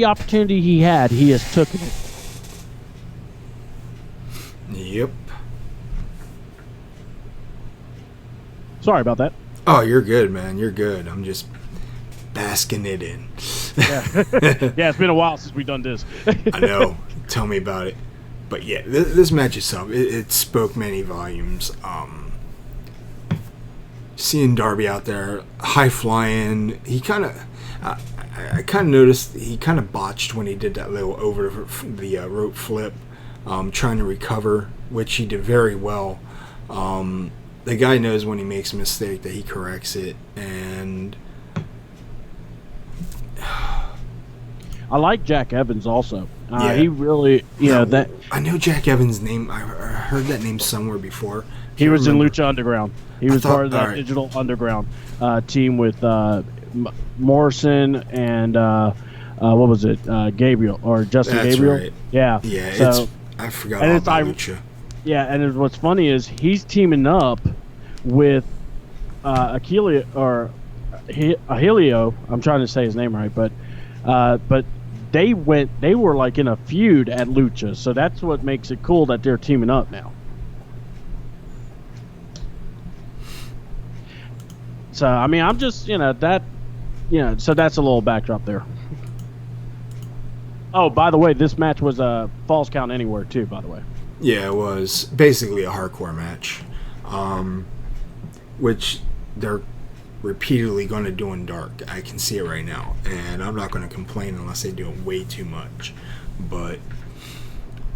B: opportunity he had, he has taken it.
A: Yep.
B: Sorry about that.
A: Oh, you're good, man. You're good. I'm just basking it in.
B: Yeah, it's been a while since we've done this.
A: I know. Tell me about it. But yeah, this match itself, it spoke many volumes. Seeing Darby out there, high flying, he kind of, I kind of noticed he kind of botched when he did that little over the rope flip, trying to recover, which he did very well. The guy knows when he makes a mistake that he corrects it, and
B: I like Jack Evans also. He really, that.
A: I know Jack Evans' name. I heard that name somewhere before.
B: He was in Lucha Underground. He was part of that Digital Underground team with Morrison and what was it? Gabriel or Justin
A: That's
B: Gabriel?
A: Right.
B: Yeah.
A: Yeah. So, I forgot all about Lucha.
B: Yeah, and what's funny is he's teaming up with Achilio. I'm trying to say his name right, but they were like in a feud at Lucha, so that's what makes it cool that they're teaming up now. So I mean, I'm just so that's a little backdrop there. Oh, by the way, this match was a Falls Count Anywhere too. By the way.
A: Yeah, it was basically a hardcore match, which they're repeatedly going to do in Dark. I can see it right now, and I'm not going to complain unless they do it way too much. But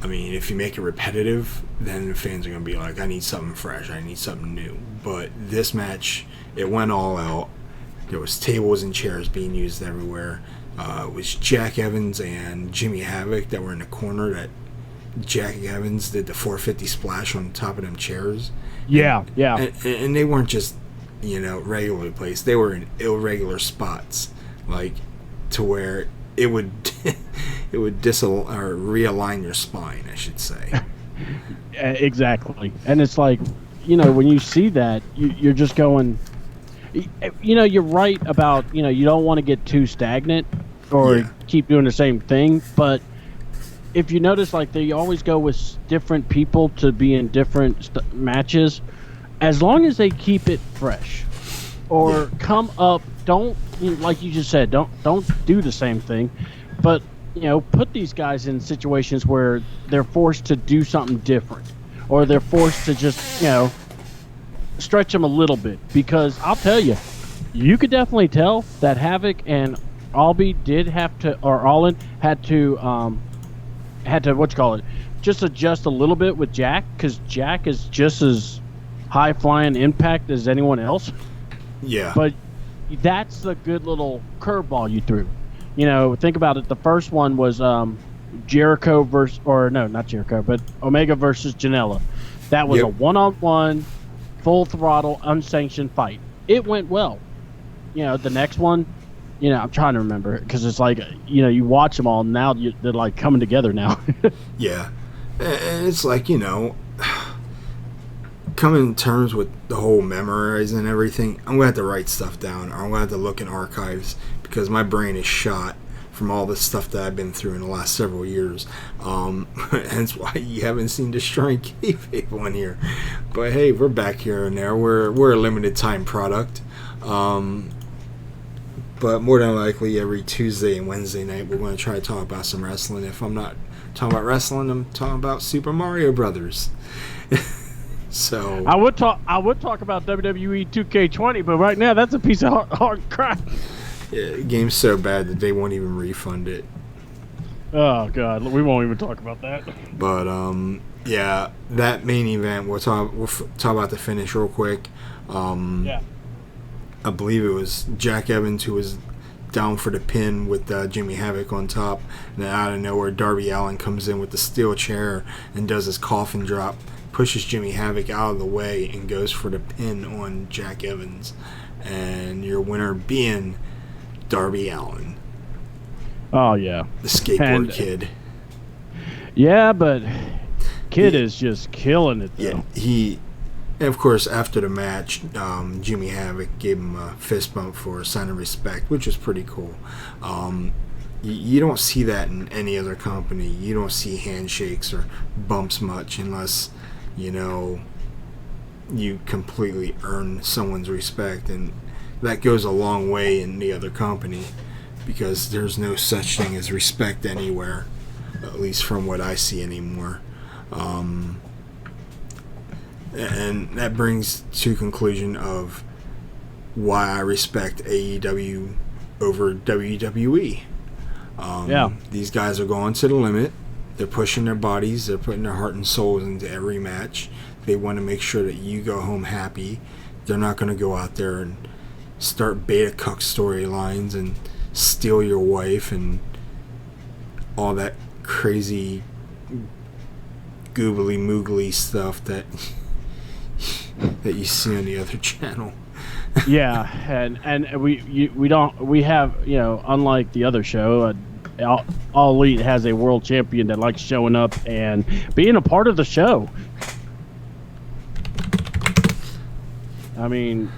A: I mean, if you make it repetitive, then the fans are going to be like, I need something fresh, I need something new. But this match, it went all out. There was tables and chairs being used everywhere. It was Jack Evans and Jimmy Havoc that were in the corner. That Jack Evans did the 450 splash on top of them chairs.
B: Yeah, yeah.
A: And they weren't just, regularly placed. They were in irregular spots, like to where it would it would realign your spine, I should say.
B: Exactly. And it's like, when you see that, you're just going, you're right about, you don't want to get too stagnant or keep doing the same thing. But if you notice, like, they always go with different people to be in different matches, as long as they keep it fresh or come up, don't, like you just said, don't do the same thing, but put these guys in situations where they're forced to do something different, or they're forced to just stretch them a little bit. Because I'll tell you, you could definitely tell that Havoc and Albie Allin had to just adjust a little bit with Jack, because Jack is just as high flying impact as anyone else.
A: Yeah.
B: But that's the good little curveball you threw. Think about it. The first one was Jericho not Jericho, but Omega versus Janela. That was a one-on-one, full throttle, unsanctioned fight. It went well. The next one, I'm trying to remember, because it's like, you watch them all now. They're like coming together now.
A: Yeah, and it's like, coming to terms with the whole memorizing and everything. I'm gonna have to write stuff down, or I'm gonna have to look in archives, because my brain is shot from all the stuff that I've been through in the last several years. Hence why you haven't seen Destroying Kayfabe on here. But hey, we're back here and there. We're a limited time product. But more than likely, every Tuesday and Wednesday night, we're going to try to talk about some wrestling. If I'm not talking about wrestling, I'm talking about Super Mario Brothers. So
B: I would talk about WWE 2K20, but right now that's a piece of hard crap.
A: Yeah, the game's so bad that they won't even refund it.
B: Oh God, we won't even talk about that.
A: But yeah, that main event, we'll talk about the finish real quick.
B: Yeah.
A: I believe it was Jack Evans who was down for the pin with Jimmy Havoc on top, and then out of nowhere Darby Allin comes in with the steel chair and does his coffin drop, pushes Jimmy Havoc out of the way, and goes for the pin on Jack Evans, and your winner being Darby Allin.
B: Oh yeah,
A: the skateboard kid.
B: Yeah, but Kid is just killing it though.
A: Yeah, and of course, after the match, Jimmy Havoc gave him a fist bump for a sign of respect, which was pretty cool. You don't see that in any other company. You don't see handshakes or bumps much unless, you completely earn someone's respect. And that goes a long way in the other company, because there's no such thing as respect anywhere, at least from what I see anymore. And that brings to conclusion of why I respect AEW over WWE. These guys are going to the limit. They're pushing their bodies. They're putting their heart and souls into every match. They want to make sure that you go home happy. They're not going to go out there and start beta cuck storylines and steal your wife and all that crazy googly moogly stuff that you see on the other channel.
B: Yeah, and we have, unlike the other show, All Elite has a world champion that likes showing up and being a part of the show. I mean,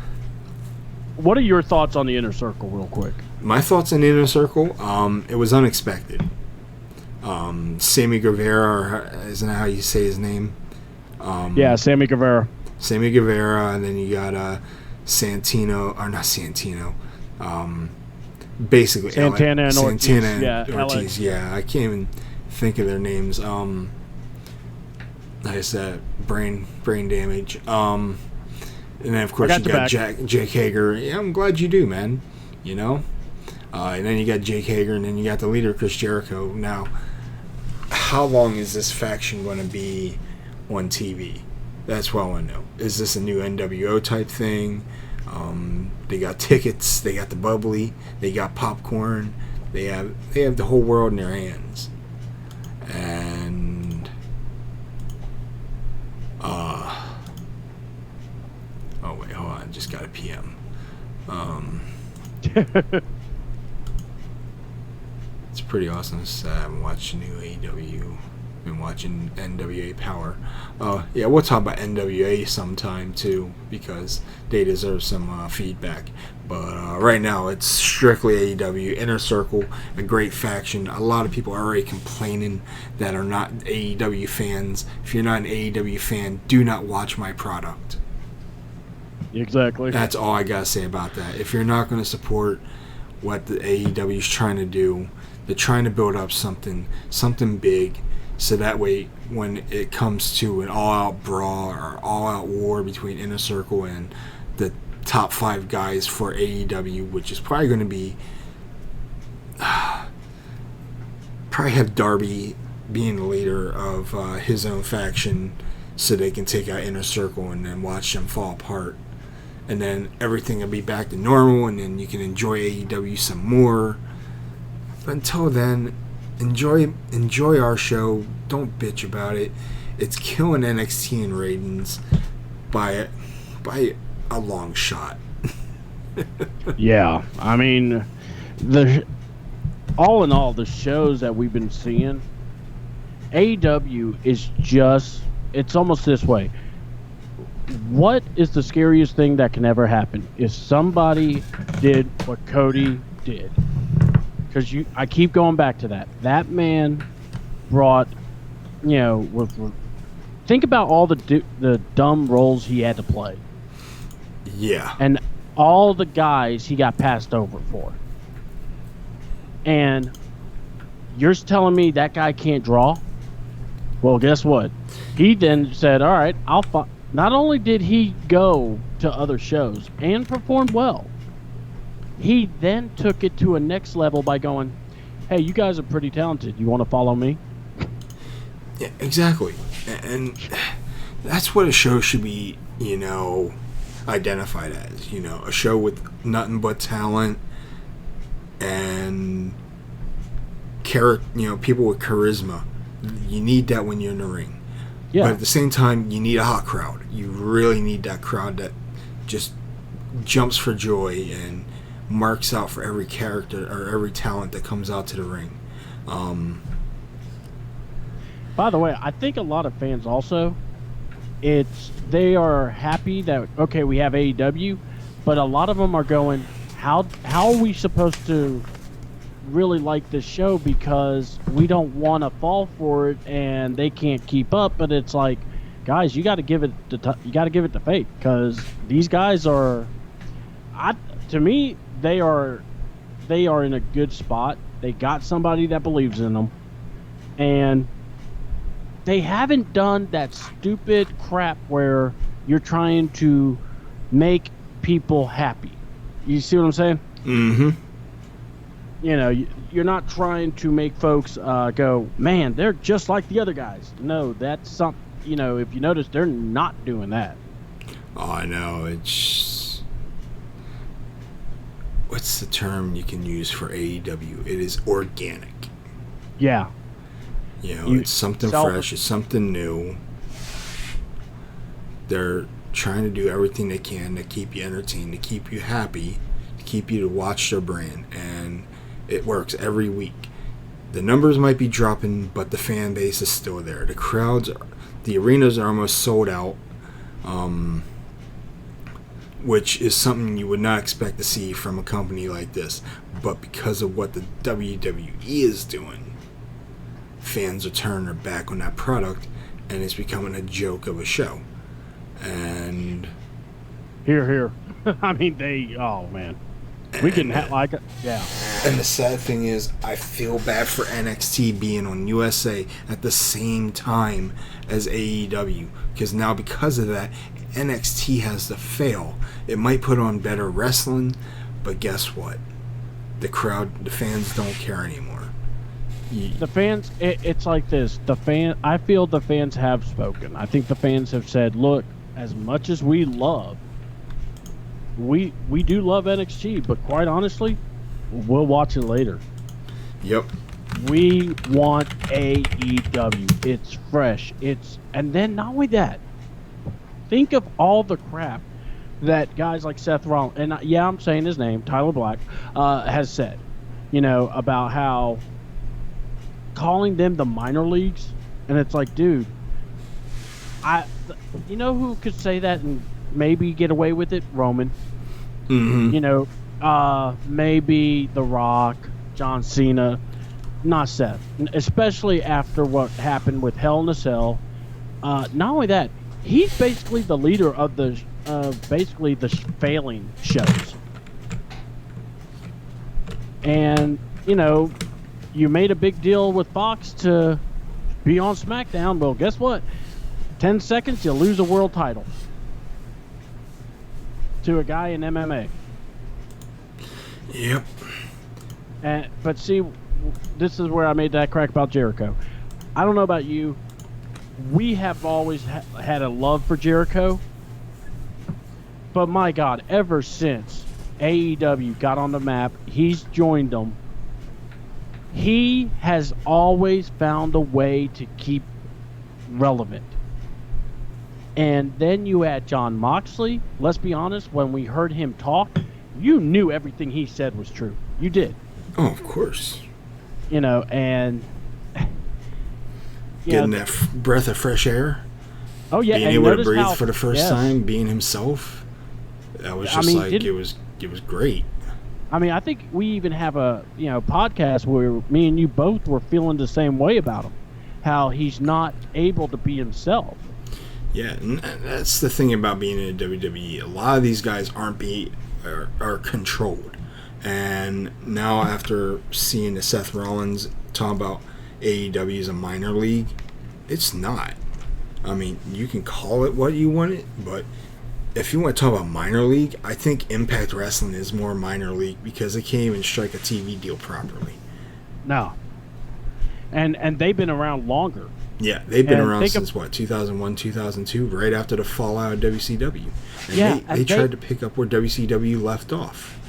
B: what are your thoughts on the Inner Circle, real quick?
A: My thoughts on the Inner Circle, it was unexpected. Sammy Guevara, isn't that how you say his name?
B: Yeah, Sammy Guevara.
A: Sammy Guevara, and then you got basically
B: Santana and Ortiz.
A: Santana
B: Yeah,
A: and Ortiz. Yeah, I can't even think of their names. Like I said, brain damage. And then of course you got Jake Hager. Yeah, I'm glad you do, man. You know. And then you got Jake Hager, and then you got the leader, Chris Jericho. Now, how long is this faction going to be on TV? That's what I want to know. Is this a new NWO type thing? They got tickets. They got the bubbly. They got popcorn. They have the whole world in their hands. And oh wait, hold on. I just got a PM. It's pretty awesome. I haven't watched new AEW. Been watching NWA Power. Yeah, we'll talk about NWA sometime too, because they deserve some feedback. But right now, it's strictly AEW. Inner Circle, a great faction. A lot of people are already complaining that are not AEW fans. If you're not an AEW fan, do not watch my product.
B: Exactly.
A: That's all I gotta say about that. If you're not going to support what the AEW is trying to do, they're trying to build up something big, so that way when it comes to an all-out brawl or all-out war between Inner Circle and the top 5 guys for AEW, which is probably going to be probably have Darby being the leader of his own faction, so they can take out Inner Circle and then watch them fall apart. And then everything will be back to normal, and then you can enjoy AEW some more. But until then, enjoy our show. Don't bitch about it. It's killing NXT in ratings by a long shot.
B: Yeah, I mean, all in all, the shows that we've been seeing, AEW is it's almost this way. What is the scariest thing that can ever happen? If somebody did what Cody did. Because I keep going back to that. That man brought, think about all the dumb roles he had to play.
A: Yeah.
B: And all the guys he got passed over for. And you're telling me that guy can't draw? Well, guess what? He then said, all right, not only did he go to other shows and performed well, he then took it to a next level by going, hey, you guys are pretty talented. You want to follow me?
A: Yeah, exactly. And that's what a show should be, identified as. A show with nothing but talent and people with charisma. You need that when you're in the ring. Yeah. But at the same time, you need a hot crowd. You really need that crowd that just jumps for joy and marks out for every character or every talent that comes out to the ring.
B: By the way, I think a lot of fans also, they are happy that, okay, we have AEW, but a lot of them are going, how are we supposed to really like this show, because we don't want to fall for it and they can't keep up? But it's like, guys, you got to give it the faith, because these guys are, to me, they are in a good spot. They got somebody that believes in them, and they haven't done that stupid crap where you're trying to make people happy. You see what I'm saying?
A: Mm-hmm.
B: You're not trying to make folks go, man, they're just like the other guys. No, that's something. If you notice, they're not doing that.
A: Oh, I know. It's, what's the term you can use for AEW? It is organic.
B: Yeah.
A: It's something fresh. It's something new. They're trying to do everything they can to keep you entertained, to keep you happy, to keep you to watch their brand, and it works every week. The numbers might be dropping, but the fan base is still there. The arenas are almost sold out, which is something you would not expect to see from a company like this. But because of what the WWE is doing, fans are turning their back on that product, and it's becoming a joke of a show. And
B: here. I mean, oh man. We can like it. Yeah.
A: And the sad thing is, I feel bad for NXT being on USA at the same time as AEW. Because now, because of that, NXT has to fail. It might put on better wrestling, but guess what? The fans don't care anymore.
B: The fans, it's like this. I feel the fans have spoken. I think the fans have said, look, as much as we do love NXT, but quite honestly, we'll watch it later.
A: Yep.
B: We want AEW. It's fresh. And then not only that, think of all the crap that guys like Seth Rollins, and yeah, I'm saying his name, Tyler Black, has said, about how calling them the minor leagues, and it's like, dude, you know who could say that and maybe get away with it? Roman.
A: Mm-hmm.
B: Maybe The Rock, John Cena, not Seth, especially after what happened with Hell in a Cell. Not only that, he's basically the leader of the failing shows. And, you made a big deal with Fox to be on SmackDown. Well, guess what? 10 seconds, you lose a world title to a guy in MMA.
A: Yep.
B: But see, this is where I made that crack about Jericho. I don't know about you. We have always had a love for Jericho. But my God, ever since AEW got on the map, he's joined them. He has always found a way to keep relevant. And then you add John Moxley. Let's be honest, when we heard him talk, you knew everything he said was true. You did.
A: Oh, of course.
B: And
A: getting that breath of fresh air.
B: Oh yeah,
A: being able to breathe for the first time, being himself. That was just it was great.
B: I mean, I think we even have a podcast where me and you both were feeling the same way about him, how he's not able to be himself.
A: Yeah, and that's the thing about being in WWE. A lot of these guys are controlled, and now after seeing the Seth Rollins talk about AEW as a minor league, it's not. I mean, you can call it what you want it, but if you want to talk about minor league, I think Impact Wrestling is more minor league because they can't even strike a TV deal properly.
B: No. And they've been around longer.
A: Yeah, they've been around since, 2001, 2002, right after the fallout of WCW. And they tried to pick up where WCW left off.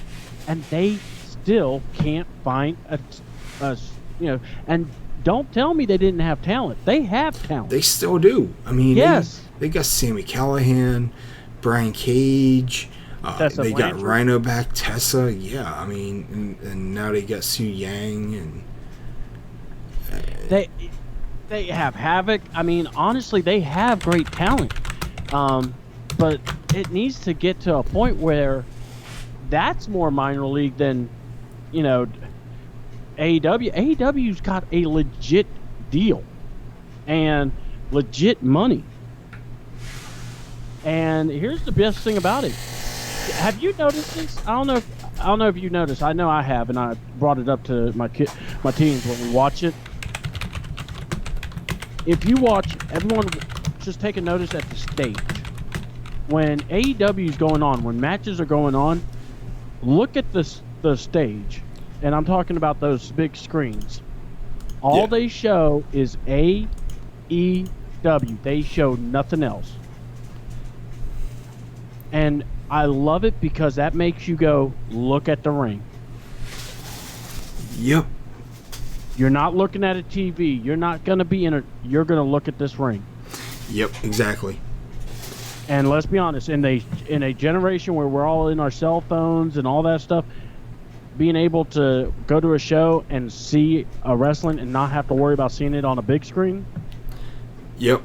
A: And
B: they still can't find and don't tell me they didn't have talent. They have talent.
A: They still do. I mean,
B: yes.
A: They got Sami Callihan, Brian Cage. They got Rhino back, Tessa. Yeah, I mean, and now they got Su Yang. And
B: they have Havoc. I mean, honestly, they have great talent. But it needs to get to a point where that's more minor league than, AEW. AEW's got a legit deal and legit money. And here's the best thing about it. Have you noticed this? I don't know if you noticed. I know I have, and I brought it up to my teens when we watch it. If you watch, everyone just take a notice at the stage. When AEW is going on, when matches are going on, look at the stage. And I'm talking about those big screens. All they show is AEW. They show nothing else. And I love it because that makes you go, look at the ring.
A: Yep.
B: You're not looking at a TV. You're not going to be you're going to look at this ring.
A: Yep, exactly.
B: And let's be honest, in a generation where we're all in our cell phones and all that stuff, being able to go to a show and see a wrestling and not have to worry about seeing it on a big screen.
A: Yep.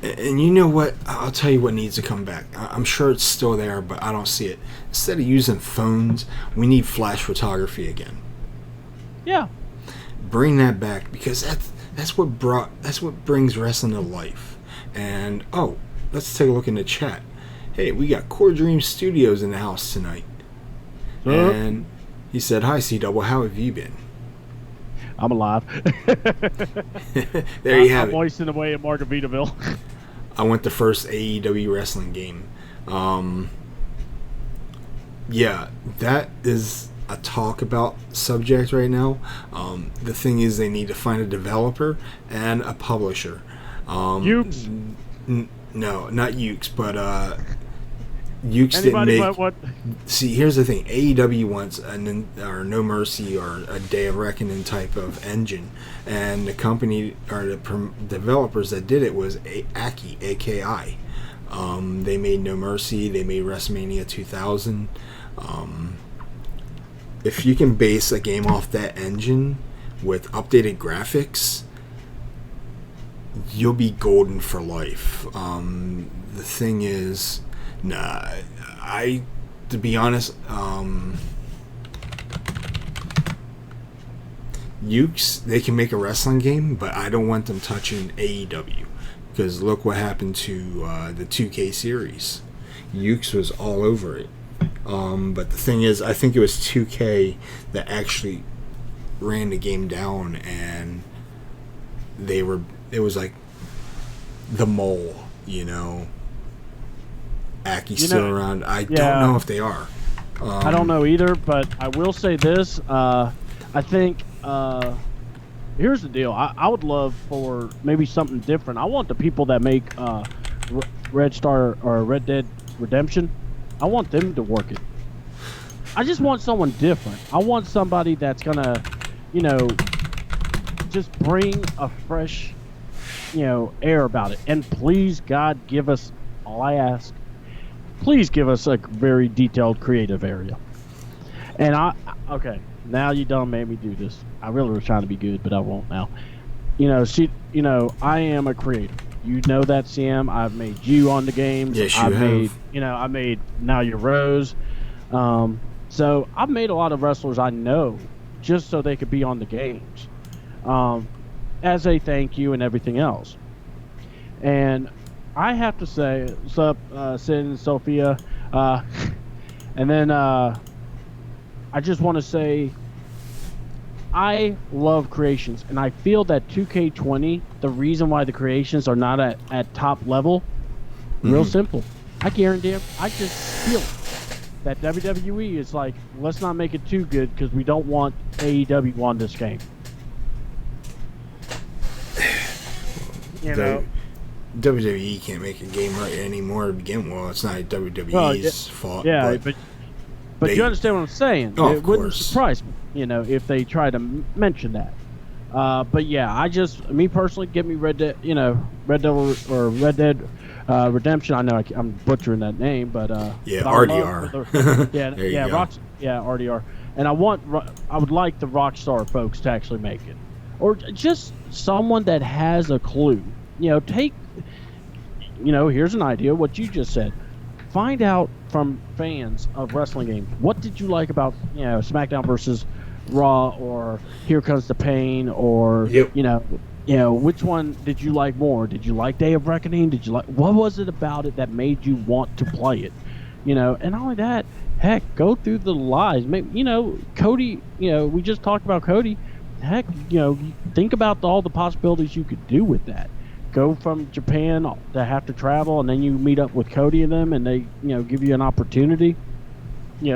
A: And you know what? I'll tell you what needs to come back. I'm sure it's still there, but I don't see it. Instead of using phones, we need flash photography again.
B: Yeah.
A: Bring that back because that's what brings wrestling to life. And let's take a look in the chat. Hey, we got Core Dream Studios in the house tonight. And he said, "Hi, C Double. How have you been?"
B: I'm alive.
A: There you have
B: I'm
A: it.
B: moistening away in Margaritaville.
A: I went the first AEW wrestling game. Yeah, that is a talk about subject right now. The thing is, they need to find a developer and a publisher.
B: Ukes.
A: No, not Ukes, but Ukes didn't
B: Anybody
A: make.
B: but what?
A: See, here's the thing: AEW wants or No Mercy or a Day of Reckoning type of engine, and the company or the developers that did it was Aki, AKI. They made No Mercy. They made WrestleMania 2000. If you can base a game off that engine with updated graphics, you'll be golden for life. The thing is, to be honest, Ukes, they can make a wrestling game, but I don't want them touching AEW, because look what happened to the 2K series. Ukes was all over it. But the thing is, I think it was 2K that actually ran the game down, and it was like the mole, Aki's still around. I don't know if they are.
B: I don't know either, but I will say this. I think here's the deal. I would love for maybe something different. I want the people that make Red Star or Red Dead Redemption, I want them to work it. I just want someone different. I want somebody that's gonna, just bring a fresh, air about it. And please, God, give us, all I ask, please give us a very detailed creative area. And okay, now you done made me do this. I really was trying to be good, but I won't now. I am a creator. You know that, CM. I've made you on the games.
A: Yes, you
B: have. I made Now Your Rose. So I've made a lot of wrestlers I know just so they could be on the games, as a thank you and everything else. And I have to say, what's up, Sid and Sophia? And then I just want to say, I love creations, and I feel that 2K20, the reason why the creations are not at top level, real simple. I guarantee it. I just feel it. That WWE is like, let's not make it too good because we don't want AEW on this game.
A: WWE can't make a game right anymore to begin with. It's not WWE's fault.
B: Yeah, but you understand what I'm saying.
A: Oh,
B: it wouldn't surprise me, if they try to mention that. But yeah, me personally, give me Red Dead, Red Devil or Red Dead Redemption. I know I'm butchering that name, but
A: yeah,
B: but
A: RDR.
B: RDR. And I would like the Rockstar folks to actually make it, or just someone that has a clue. Here's an idea. What you just said. Find out from fans of wrestling games, what did you like about SmackDown versus Raw, or Here Comes the Pain, or which one did you like more? Did you like Day of Reckoning? What was it about it that made you want to play it? And not only that, heck, go through the lives. Maybe, Cody. We just talked about Cody. Heck, think about all the possibilities you could do with that. Go from Japan to have to travel, and then you meet up with Cody and them, and they give you an opportunity,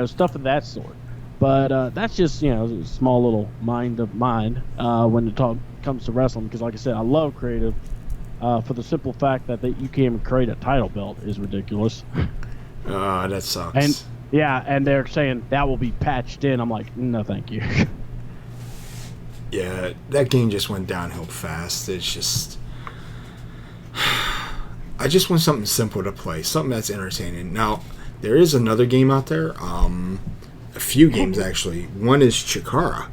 B: stuff of that sort. But that's just a small little mind of mine when it comes to wrestling, because like I said, I love creative for the simple fact that you can't even create a title belt is ridiculous.
A: That sucks.
B: And they're saying that will be patched in. I'm like, no, thank you.
A: Yeah, that game just went downhill fast. It's just, I just want something simple to play, something that's entertaining. Now, there is another game out there, a few games actually. One is Chikara.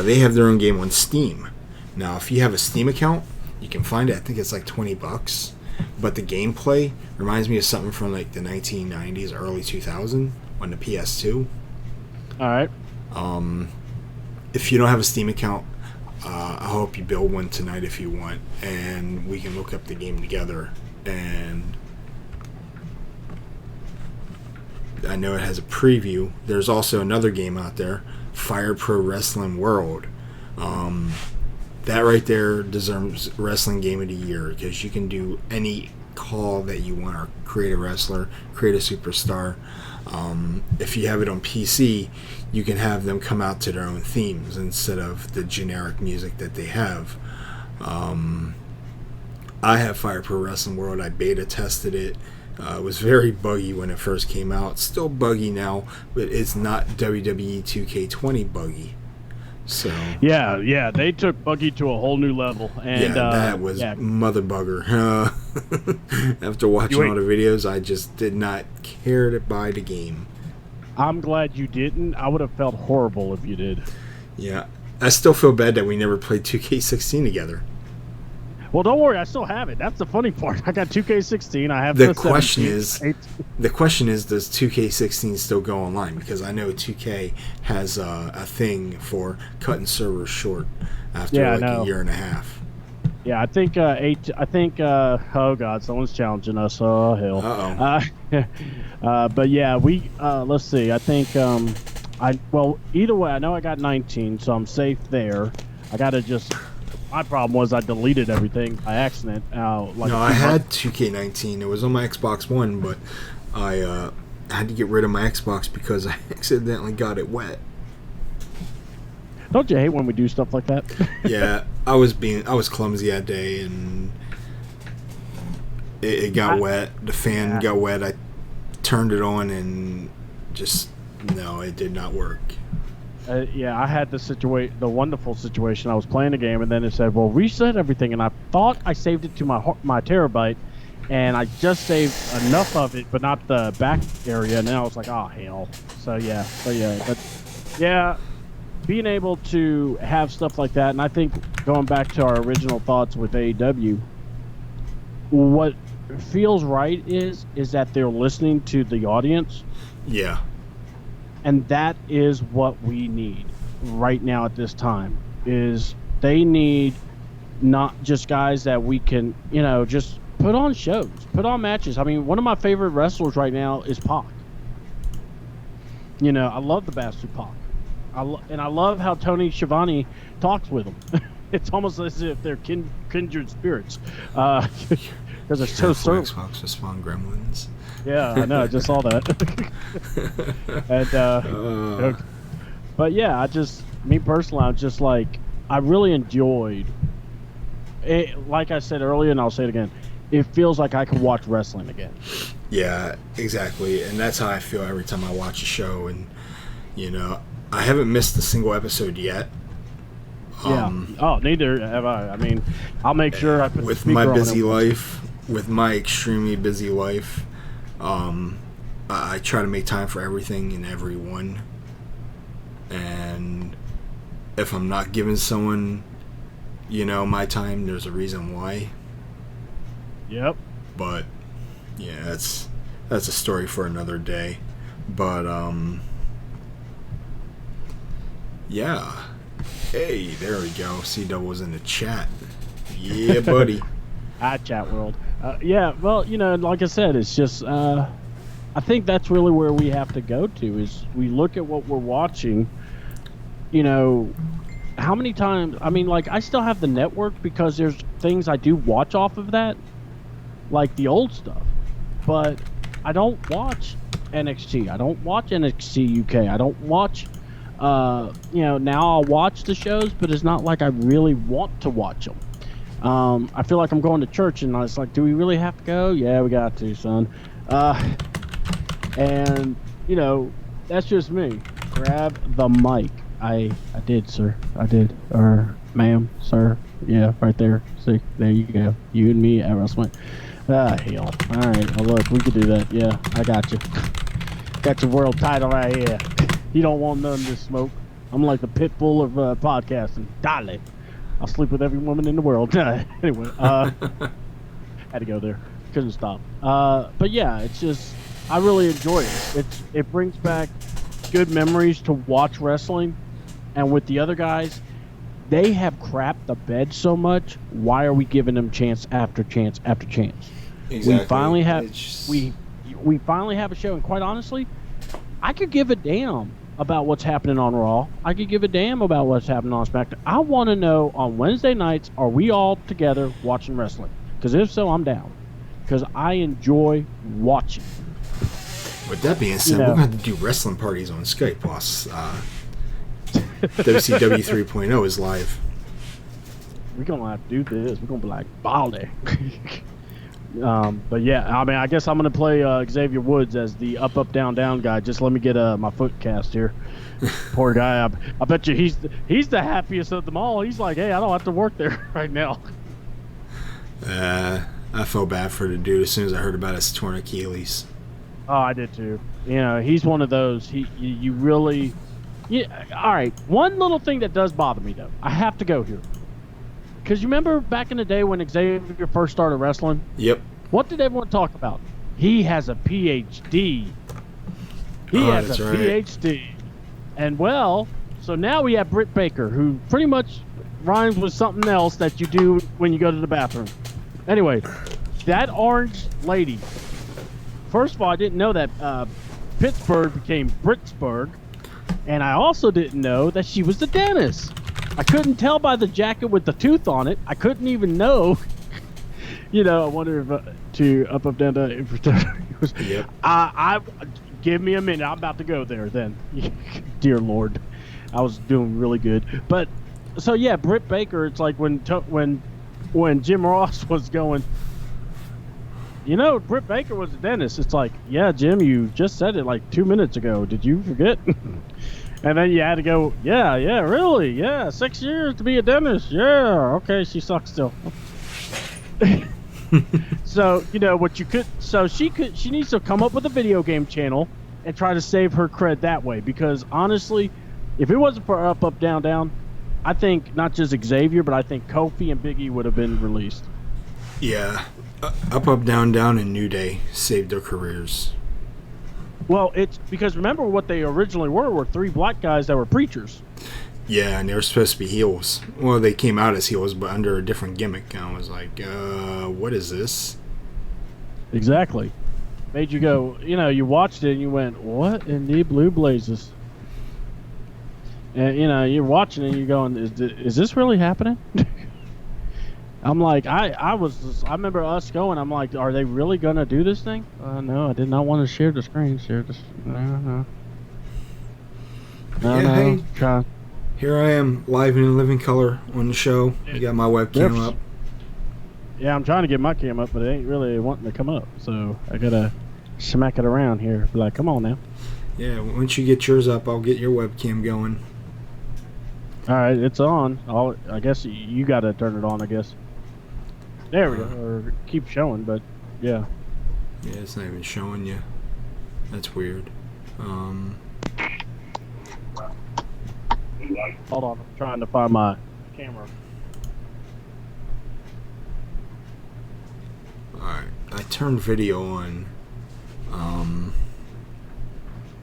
A: They have their own game on Steam. Now, if you have a Steam account, you can find it. I think it's like $20. But the gameplay reminds me of something from like the 1990s, early 2000 on the PS2.
B: All right.
A: If you don't have a Steam account, I hope you build one tonight if you want, and we can look up the game together. And I know it has a preview. There's also another game out there, Fire Pro Wrestling World. That right there deserves Wrestling Game of the Year, because you can do any call that you want, or create a wrestler, create a superstar. If you have it on PC, you can have them come out to their own themes instead of the generic music that they have. I have Fire Pro Wrestling World. I beta tested it. It was very buggy when it first came out. Still buggy now, but it's not WWE 2K20 buggy. So
B: yeah, they took buggy to a whole new level, and
A: that was mother bugger. After watching all the videos, I just did not care to buy the game.
B: I'm glad you didn't. I would have felt horrible if you did.
A: Yeah, I still feel bad that we never played 2K16 together.
B: Well, don't worry, I still have it. That's the funny part. I got 2K16. I have
A: the question is, does 2K16 still go online? Because I know 2K has a thing for cutting servers short after a year and a half.
B: Yeah, I think oh god, someone's challenging us. Oh hell. But yeah, we let's see. I think either way, I know I got 19, so I'm safe there. I gotta just. My problem was I deleted everything by accident.
A: I had 2K19. It was on my Xbox One, but I had to get rid of my Xbox because I accidentally got it wet.
B: Don't you hate when we do stuff like that?
A: Yeah, I was clumsy that day, and it got wet. The fan got wet. I turned it on, and it did not work.
B: I had the wonderful situation. I was playing a game, and then it said, "Well, reset everything." And I thought I saved it to my terabyte, and I just saved enough of it, but not the back area. And then I was like, "Oh hell!" Being able to have stuff like that, and I think going back to our original thoughts with AEW, what feels right is that they're listening to the audience.
A: Yeah.
B: And that is what we need right now at this time. Is they need not just guys that we can, just put on shows, put on matches. I mean, one of my favorite wrestlers right now is Pac. I love the bastard Pac. I love how Tony Schiavone talks with him. It's almost as if they're kindred spirits. Because they're so certain.
A: Xbox to spawn gremlins.
B: Yeah, I know. I just saw that. And but yeah, me personally, I'm just like, I really enjoyed it. Like I said earlier, and I'll say it again, it feels like I can watch wrestling again.
A: Yeah, exactly, and that's how I feel every time I watch a show. And I haven't missed a single episode yet.
B: Neither have I. I mean, I'll make sure I put
A: with my busy life, with my extremely busy life. I try to make time for everything and everyone, and if I'm not giving someone, my time, there's a reason why.
B: Yep.
A: But yeah, that's a story for another day. But yeah. Hey, there we go. C-Double was in the chat. Yeah, buddy.
B: Hi, chat world. Like I said, it's just I think that's really where we have to go to, is we look at what we're watching. How many times, I still have the network because there's things I do watch off of that, like the old stuff, but I don't watch NXT. I don't watch NXT UK. I don't watch now I'll watch the shows, but it's not like I really want to watch them. I feel like I'm going to church, and it's like, do we really have to go? Yeah, we got to, son. And that's just me. Grab the mic. I did, sir. I did. Or ma'am, sir. Yeah, right there. See, there you go. You and me at WrestleMania. Hell. All right. Well, look, we could do that. Yeah, I got you. Got your world title right here. You don't want none of this smoke. I'm like the pit bull of podcasting. Dale. I'll sleep with every woman in the world. Anyway, had to go there. Couldn't stop. But yeah, it's just, I really enjoy it. It brings back good memories to watch wrestling. And with the other guys, they have crapped the bed so much. Why are we giving them chance after chance after chance?
A: Exactly.
B: We finally have a show, and quite honestly, I could give a damn about what's happening on Raw. I could give a damn about what's happening on SmackDown. I want to know on Wednesday nights, are we all together watching wrestling? Because if so, I'm down. Because I enjoy watching.
A: With that being said, we're going to have to do wrestling parties on Skype whilst WCW 3.0 is live.
B: We're going to have to do this. We're going to be like, Baldy. But yeah, I mean, I guess I'm going to play Xavier Woods as the up, down, down guy. Just let me get my foot cast here. Poor guy. I bet you he's the happiest of them all. He's like, hey, I don't have to work there right now.
A: I felt bad for the dude as soon as I heard about his torn Achilles.
B: Oh, I did too. You know, he's one of those. You really. Yeah. All right. One little thing that does bother me though. I have to go here. Because you remember back in the day when Xavier first started wrestling?
A: Yep.
B: What did everyone talk about? He has a PhD. He has a PhD. And well, so now we have Britt Baker, who pretty much rhymes with something else that you do when you go to the bathroom. Anyway, that orange lady. First of all, I didn't know that Pittsburgh became Britsburg. And I also didn't know that she was the dentist. I couldn't tell by the jacket with the tooth on it. I couldn't even know. You know, I wonder if to up, down, down.
A: Yep.
B: I give me a minute. I'm about to go there. Then, dear Lord, I was doing really good. But so yeah, Britt Baker. It's like when Jim Ross was going. You know, Britt Baker was a dentist. It's like, yeah, Jim, you just said it like 2 minutes ago. Did you forget? And then you had to go, yeah, really? Yeah, 6 years to be a dentist. Yeah, okay, she sucks still. So, you know, what you could, so she needs to come up with a video game channel and try to save her cred that way. Because honestly, if it wasn't for Up, Down, Down, I think not just Xavier, but I think Kofi and Big E would have been released.
A: Yeah. Up, Down, Down, and New Day saved their careers.
B: Well, it's because remember what they originally were three black guys that were preachers.
A: Yeah, and they were supposed to be heels. Well, they came out as heels, but under a different gimmick. And I was like, what is this?
B: Exactly. Made you go, you know, you watched it and you went, what in the blue blazes? And, you know, you're watching it and you're going, is this really happening? I'm like, I remember us going, I'm like, are they really going to do this thing? No, I did not want to share the screen. No.
A: Hey, here I am, live in living color on the show. I got my webcam up.
B: Yeah, I'm trying to get my cam up, but it ain't really wanting to come up. So I got to smack it around here. Be like, come on now.
A: Yeah, once you get yours up, I'll get your webcam going.
B: All right, it's on. I guess you got to turn it on, I guess. There we go. Or keep showing, but yeah.
A: Yeah, it's not even showing you. That's weird.
B: Hold on, I'm trying to find my camera.
A: Alright, I turned video on.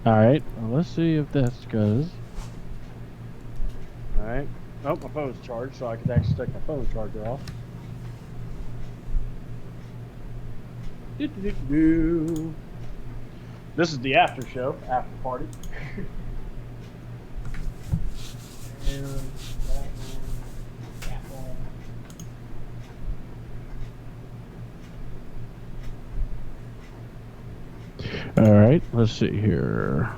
B: Alright, well, let's see if this goes. Alright. Oh, my phone's charged, so I could actually take my phone charger off. This is the after show, after party. All right, let's see here.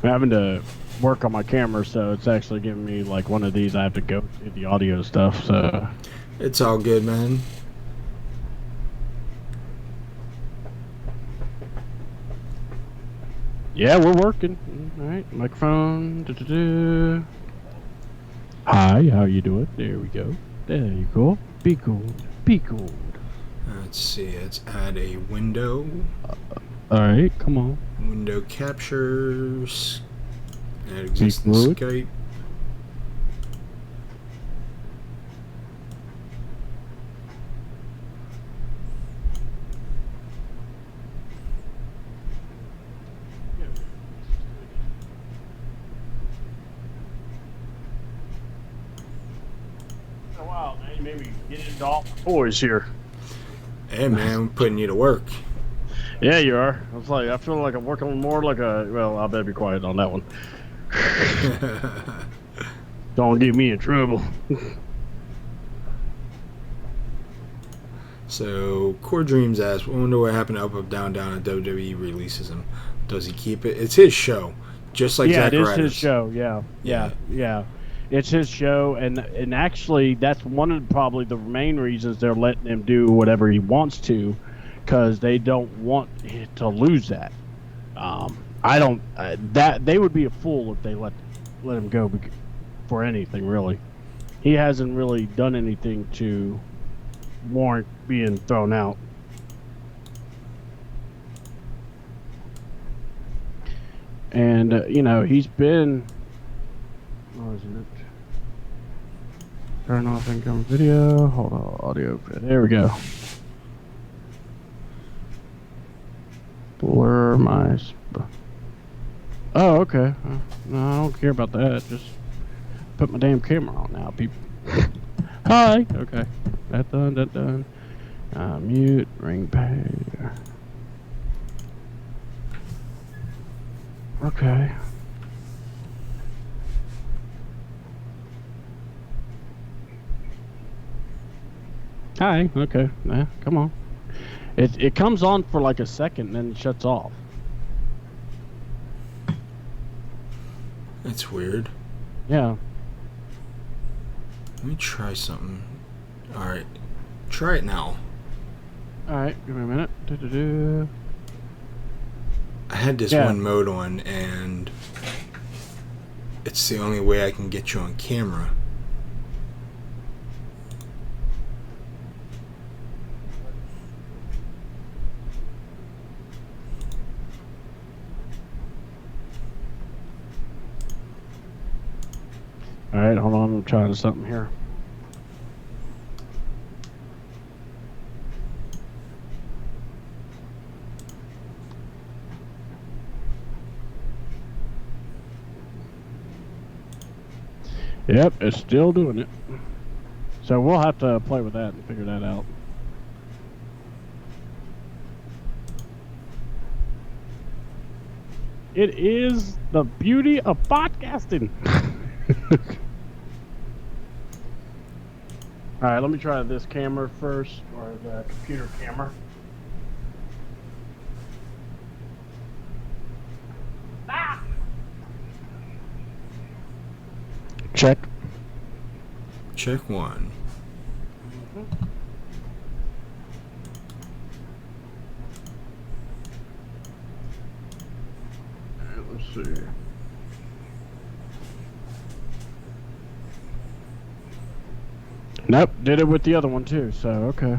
B: I'm having to work on my camera, so it's actually giving me like one of these. I have to go through the audio stuff, so
A: it's all good, man.
B: Yeah, we're working. All right, microphone. Hi, how you doing? There we go. There you go. Be good. Be good.
A: Let's see. Let's add a window.
B: All right, come on.
A: Window captures. Add existing Skype.
B: made me get into all the toys here.
A: Hey man, I'm putting you to work.
B: Yeah, you are. I feel like I'm working more like a. Well, I better be quiet on that one. Don't get me in trouble.
A: So, Core Dreams asks, I wonder what happened to Up, Up, Down, Down, and WWE releases him. Does he keep it? It's his show. Just like
B: yeah,
A: Zack
B: it is
A: Ryder's.
B: his show. Yeah. It's his show, and actually, that's one of probably the main reasons they're letting him do whatever he wants to, because they don't want to lose that. I don't. That they would be a fool if they let him go for anything really. He hasn't really done anything to warrant being thrown out. And he's been. What is it? Turn off income video. Hold on, audio. There we go. Blur my. Oh, okay. No, I don't care about that. Just put my damn camera on now, people. Hi. Okay. That done. Mute. Ring pay. Okay. Hi. Okay. Nah, come on. It comes on for like a second and then it shuts off.
A: That's weird.
B: Yeah.
A: Let me try something. Alright. Try it now.
B: Alright, give me a minute.
A: I had this one mode on, and it's the only way I can get you on camera.
B: Alright, hold on, I'm trying something here. Yep, it's still doing it. So we'll have to play with that and figure that out. It is the beauty of podcasting. Alright, let me try this camera first, or the computer camera. Ah! Check.
A: Check one.
B: Let's see. Nope, did it with the other one too, so okay.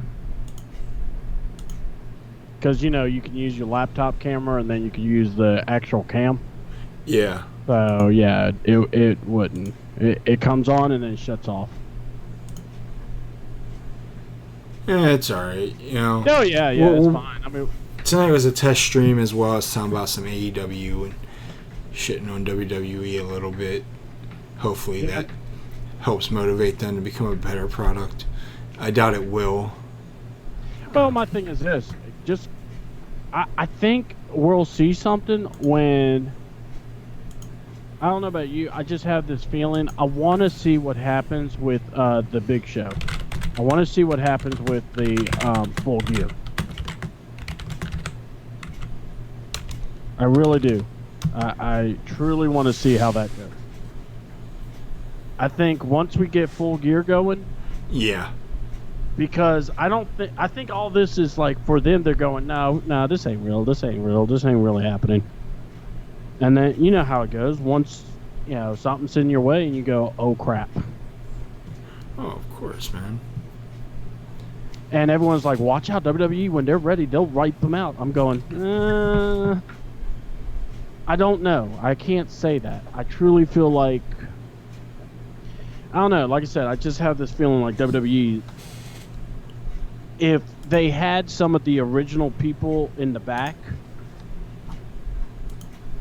B: Because, you can use your laptop camera and then you can use the actual cam.
A: Yeah.
B: So, yeah, it wouldn't. It comes on and then shuts off.
A: Yeah, it's alright,
B: Oh, yeah, it's fine. I mean,
A: tonight was a test stream as well as talking about some AEW and shitting on WWE a little bit. Hopefully that helps motivate them to become a better product. I doubt it will.
B: Well, my thing is this. I think we'll see something when... I don't know about you. I just have this feeling. I want to see what happens with the Big Show. I want to see what happens with the Full Gear. I really do. I truly want to see how that goes. I think once we get Full Gear going,
A: yeah,
B: because I think all this is like for them. They're going, no, this ain't real. This ain't real. This ain't really happening. And then you know how it goes. Once something's in your way, and you go, oh crap.
A: Oh, of course, man.
B: And everyone's like, watch out, WWE. When they're ready, they'll wipe them out. I'm going, I don't know. I can't say that. I truly feel like, I don't know. Like I said, I just have this feeling like WWE, if they had some of the original people in the back,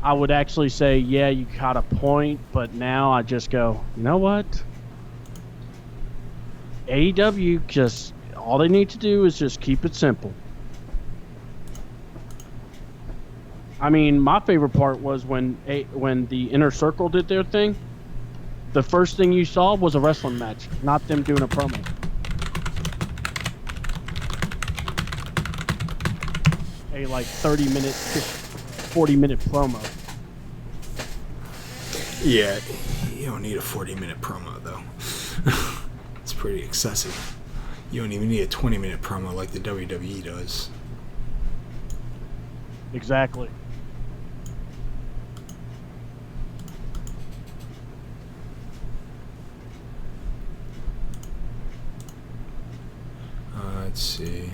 B: I would actually say, yeah, you got a point. But now I just go, you know what? AEW just all they need to do is just keep it simple. I mean, my favorite part was when the Inner Circle did their thing. The first thing you saw was a wrestling match, not them doing a promo. A like 30-minute, 40-minute promo.
A: Yeah, you don't need a 40-minute promo though. It's pretty excessive. You don't even need a 20-minute promo like the WWE does.
B: Exactly.
A: Let's see.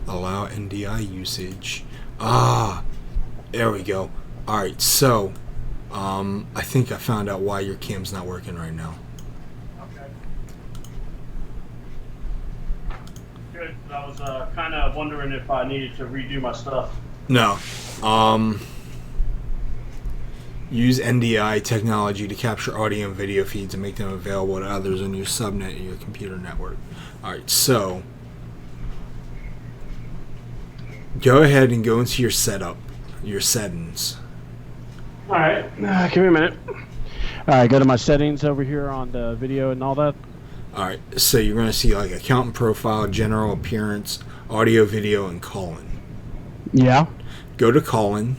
A: Allow NDI usage. There we go. Alright, so I think I found out why your cam's not working right now.
B: Okay. Good. I was kind of wondering if I needed to redo my stuff.
A: No. Use NDI technology to capture audio and video feeds and make them available to others on your subnet and your computer network. Alright, so go ahead and go into your setup, your settings.
B: All right, give me a minute. All right, go to my settings over here on the video and all that.
A: Alright, so you're going to see like account and profile, general appearance, audio, video, and call-in.
B: Yeah.
A: Go to call-in.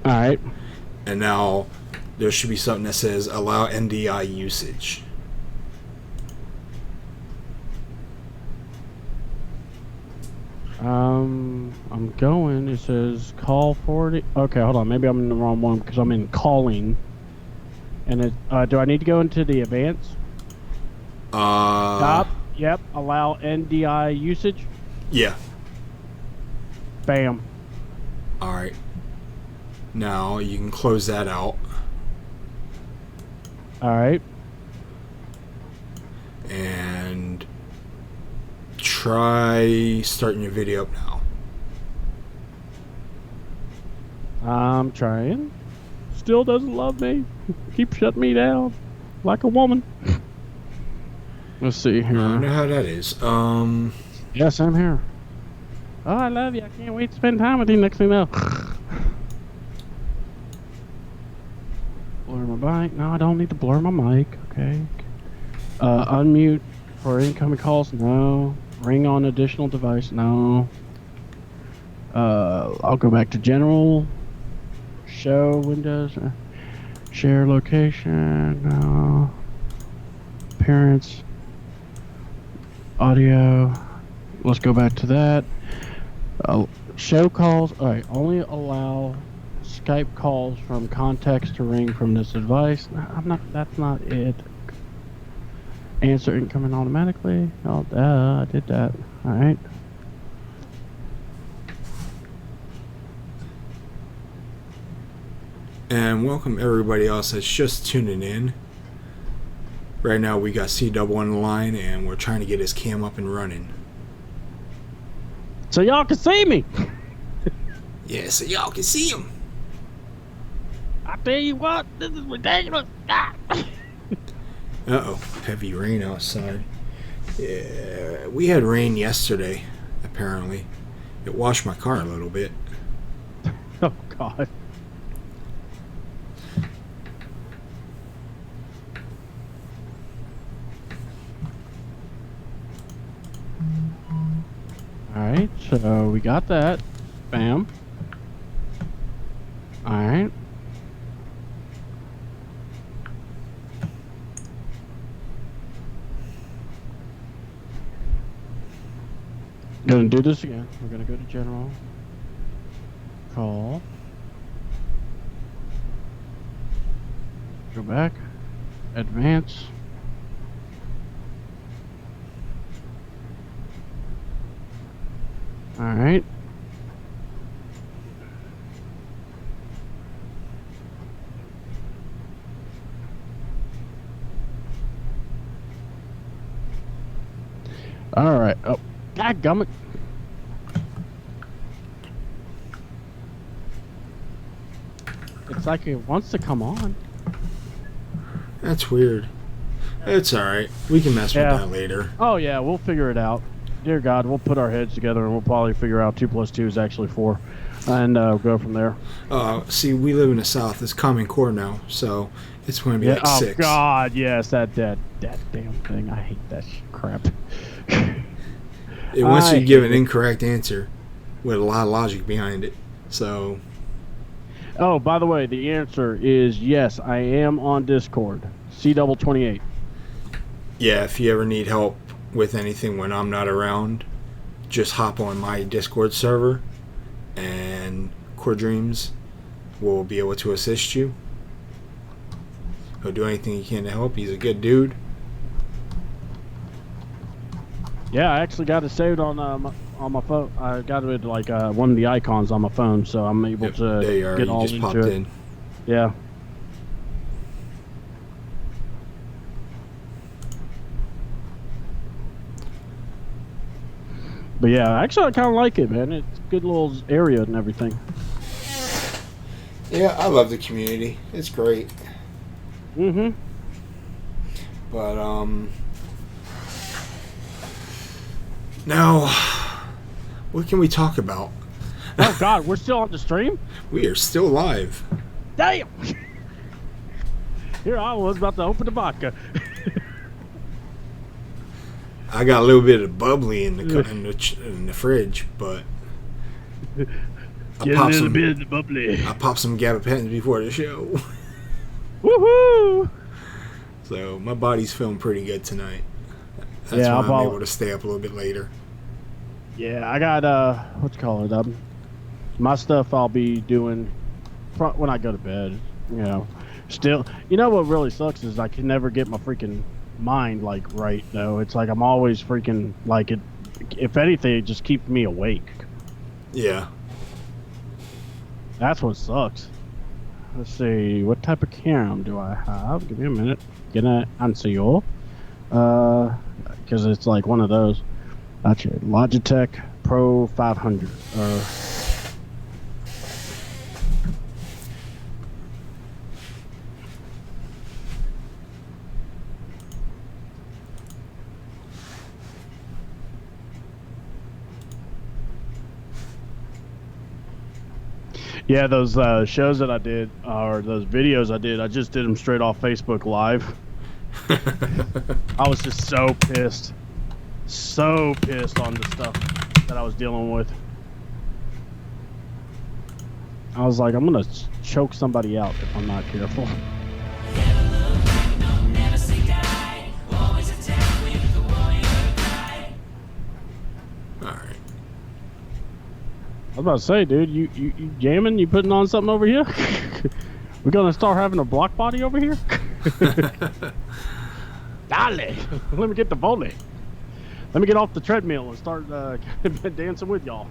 B: All right.
A: And now there should be something that says allow NDI usage.
B: I'm going. It says call forwarding. Okay, hold on. Maybe I'm in the wrong one because I'm in calling. And it, do I need to go into the advanced? Stop. Yep. Allow NDI usage.
A: Yeah.
B: Bam.
A: Alright. Now you can close that out.
B: All right.
A: And try starting your video up now.
B: I'm trying. Still doesn't love me. Keep shutting me down like a woman. Let's see here.
A: I know how that is.
B: Yes, I'm here. Oh, I love you. I can't wait to spend time with you. Next thing you know. Blur my mic. No, I don't need to blur my mic. Okay. Unmute for incoming calls. No. Ring on additional device. No. I'll go back to general. Show windows. Share location. No. Appearance. Audio. Let's go back to that. Show calls. All right. Only allow Skype calls from contacts to ring from this device. No, I'm not. That's not it. Answer incoming automatically. Oh, I did that. All right.
A: And welcome everybody else that's just tuning in. Right now we got C-Double on the line and we're trying to get his cam up and running.
B: So y'all can see me.
A: Yeah, so y'all can see him.
B: I tell you what, this is ridiculous.
A: Uh-oh, heavy rain outside. Yeah, we had rain yesterday, apparently. It washed my car a little bit.
B: Oh, God. Alright, so we got that. Bam. Alright. Gonna do this again. We're gonna go to general. Call. Go back. Advance. Alright. right. Oh, dadgummit. It's like it wants to come on.
A: That's weird. It's alright. We can mess with
B: Yeah.
A: that later.
B: Oh, yeah, we'll figure it out. Dear God, we'll put our heads together and we'll probably figure out 2 + 2 is actually 4. And go from there.
A: See, we live in the South. It's Common Core now, so it's going to be like 6.
B: Oh, God, yes, that damn thing. I hate that crap.
A: It wants you to give an incorrect answer with a lot of logic behind it. So...
B: Oh, by the way, the answer is yes, I am on Discord. C28.
A: Yeah, if you ever need help with anything when I'm not around, just hop on my Discord server and Core Dreams will be able to assist you. He'll do anything he can to help. He's a good dude.
B: Yeah, I actually got it saved on my phone. I got it like one of the icons on my phone, so I'm able to
A: there you are.
B: get
A: You
B: all
A: just
B: into
A: popped
B: it.
A: in.
B: Yeah. But yeah, actually I kind of like it, man. It's a good little area and everything.
A: Yeah, I love the community. It's great.
B: Mm-hmm.
A: But now, what can we talk about?
B: Oh God, we're still on the stream?
A: We are still live.
B: Damn! Here I was about to open the vodka.
A: I got a little bit of bubbly in the fridge, but
B: Get a little bit of the bubbly.
A: I popped some gabapentins before the show.
B: Woohoo!
A: So my body's feeling pretty good tonight. That's why I'm able to stay up a little bit later.
B: Yeah, I got what you call it? My stuff I'll be doing when I go to bed. You know, still. You know what really sucks is I can never get my freaking mind like right though. It's like I'm always freaking like it. If anything, it just keeps me awake.
A: Yeah.
B: That's what sucks. Let's see, what type of cam do I have? Give me a minute. Gonna answer you. Because it's like one of those. That's it. Logitech Pro 500. Yeah, those shows that I did, or those videos I did, I just did them straight off Facebook Live. I was just so pissed on the stuff that I was dealing with. I was like, I'm gonna choke somebody out if I'm not careful.
A: Alright.
B: I was about to say, dude, you jamming? You putting on something over here? We gonna start having a block body over here? Dale! Let me get the volley. Let me get off the treadmill and start dancing with y'all.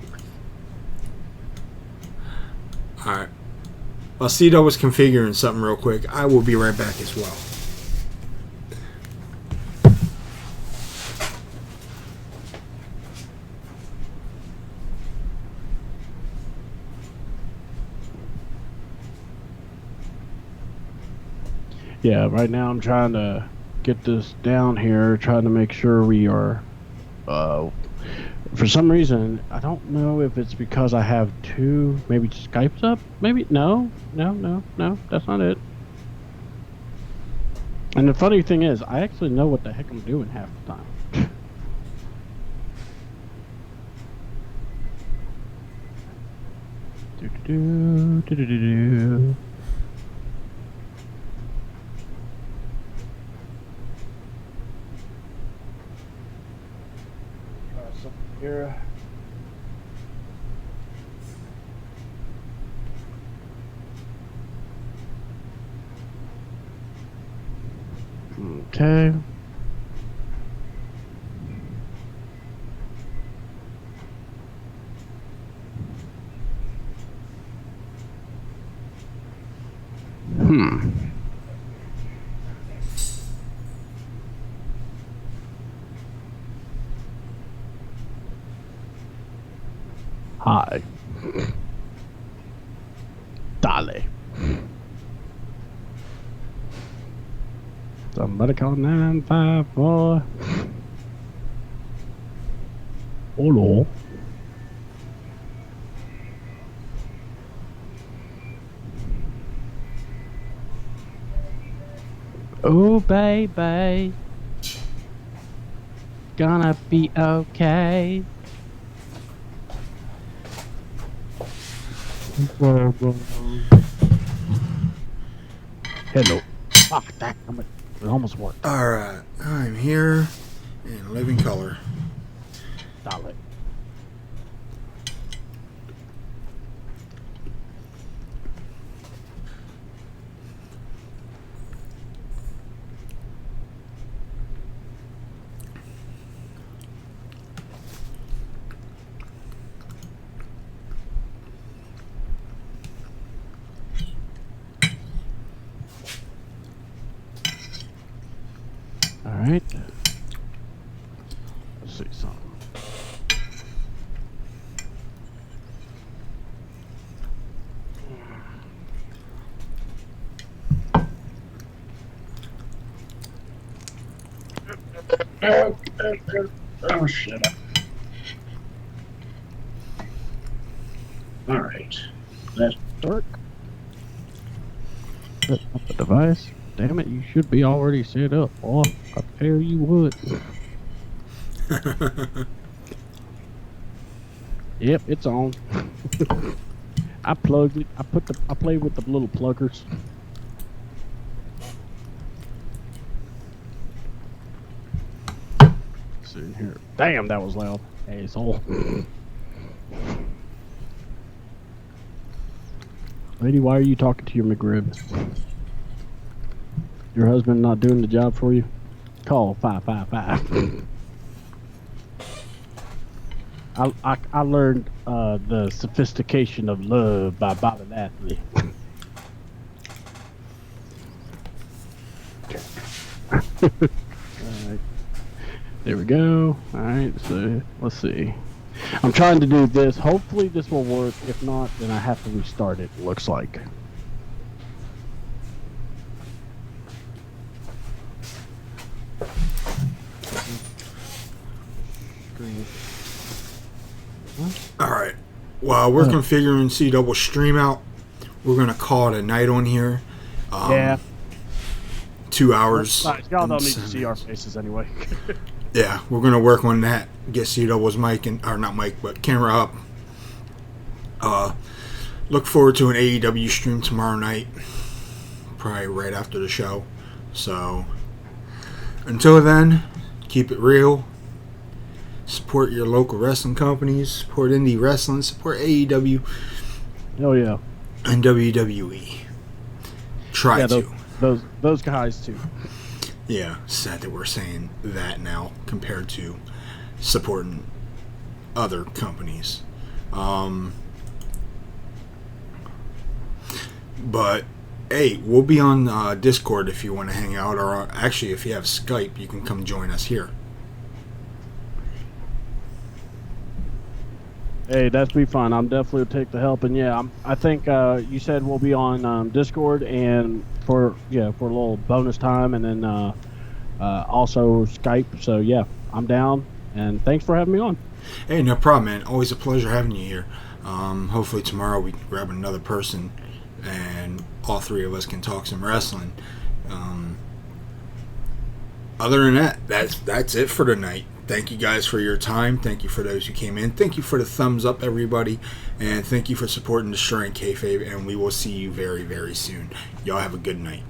A: Alright. While Cito was configuring something real quick, I will be right back as well.
B: Yeah, right now I'm trying to get this down here, trying to make sure we are, for some reason, I don't know if it's because I have two, maybe Skype's up, maybe, no, that's not it. And the funny thing is, I actually know what the heck I'm doing half the time. Do-do-do. Here. Okay. Hi. Dale. Somebody call 954. Hello. Oh, baby. Gonna be okay. Hello. Fuck that. It almost worked.
A: Alright, I'm here in living color.
B: Dale. All right. Let's see something. Oh, shit. All right. That's dark. Set up the device. Damn it, you should be already set up, boy. I tell you what. Yep, it's on. I plugged it. I played with the little pluggers. Let's see here. Damn, that was loud. Asshole. Lady, why are you talking to your McRib? Your husband not doing the job for you? Call 555. I learned the sophistication of love by Bobby Lashley. Alright. There we go. Alright, so let's see. I'm trying to do this. Hopefully this will work. If not, then I have to restart it, looks like.
A: Alright, while we're configuring CW stream out, we're going to call it a night on here.
B: Yeah.
A: 2 hours.
B: Y'all don't need to see our faces anyway.
A: Yeah, we're going to work on that. Get CW's mic, or not mic, but camera up. Look forward to an AEW stream tomorrow night. Probably right after the show. So, until then, keep it real. Support your local wrestling companies. Support indie wrestling. Support AEW.
B: Oh yeah.
A: And WWE. Try to.
B: Those guys too.
A: Yeah, sad that we're saying that now compared to supporting other companies. But hey, we'll be on Discord if you want to hang out, or actually if you have Skype, you can come join us here.
B: Hey, that's be fun. I'm definitely will take the help, and yeah, I think you said we'll be on Discord and for a little bonus time, and then also Skype. So yeah, I'm down, and thanks for having me on.
A: Hey, no problem, man. Always a pleasure having you here. Hopefully tomorrow we can grab another person, and all three of us can talk some wrestling. Other than that, that's it for tonight. Thank you guys for your time. Thank you for those who came in. Thank you for the thumbs up, everybody. And thank you for supporting Destroying Kayfabe. And we will see you very, very soon. Y'all have a good night.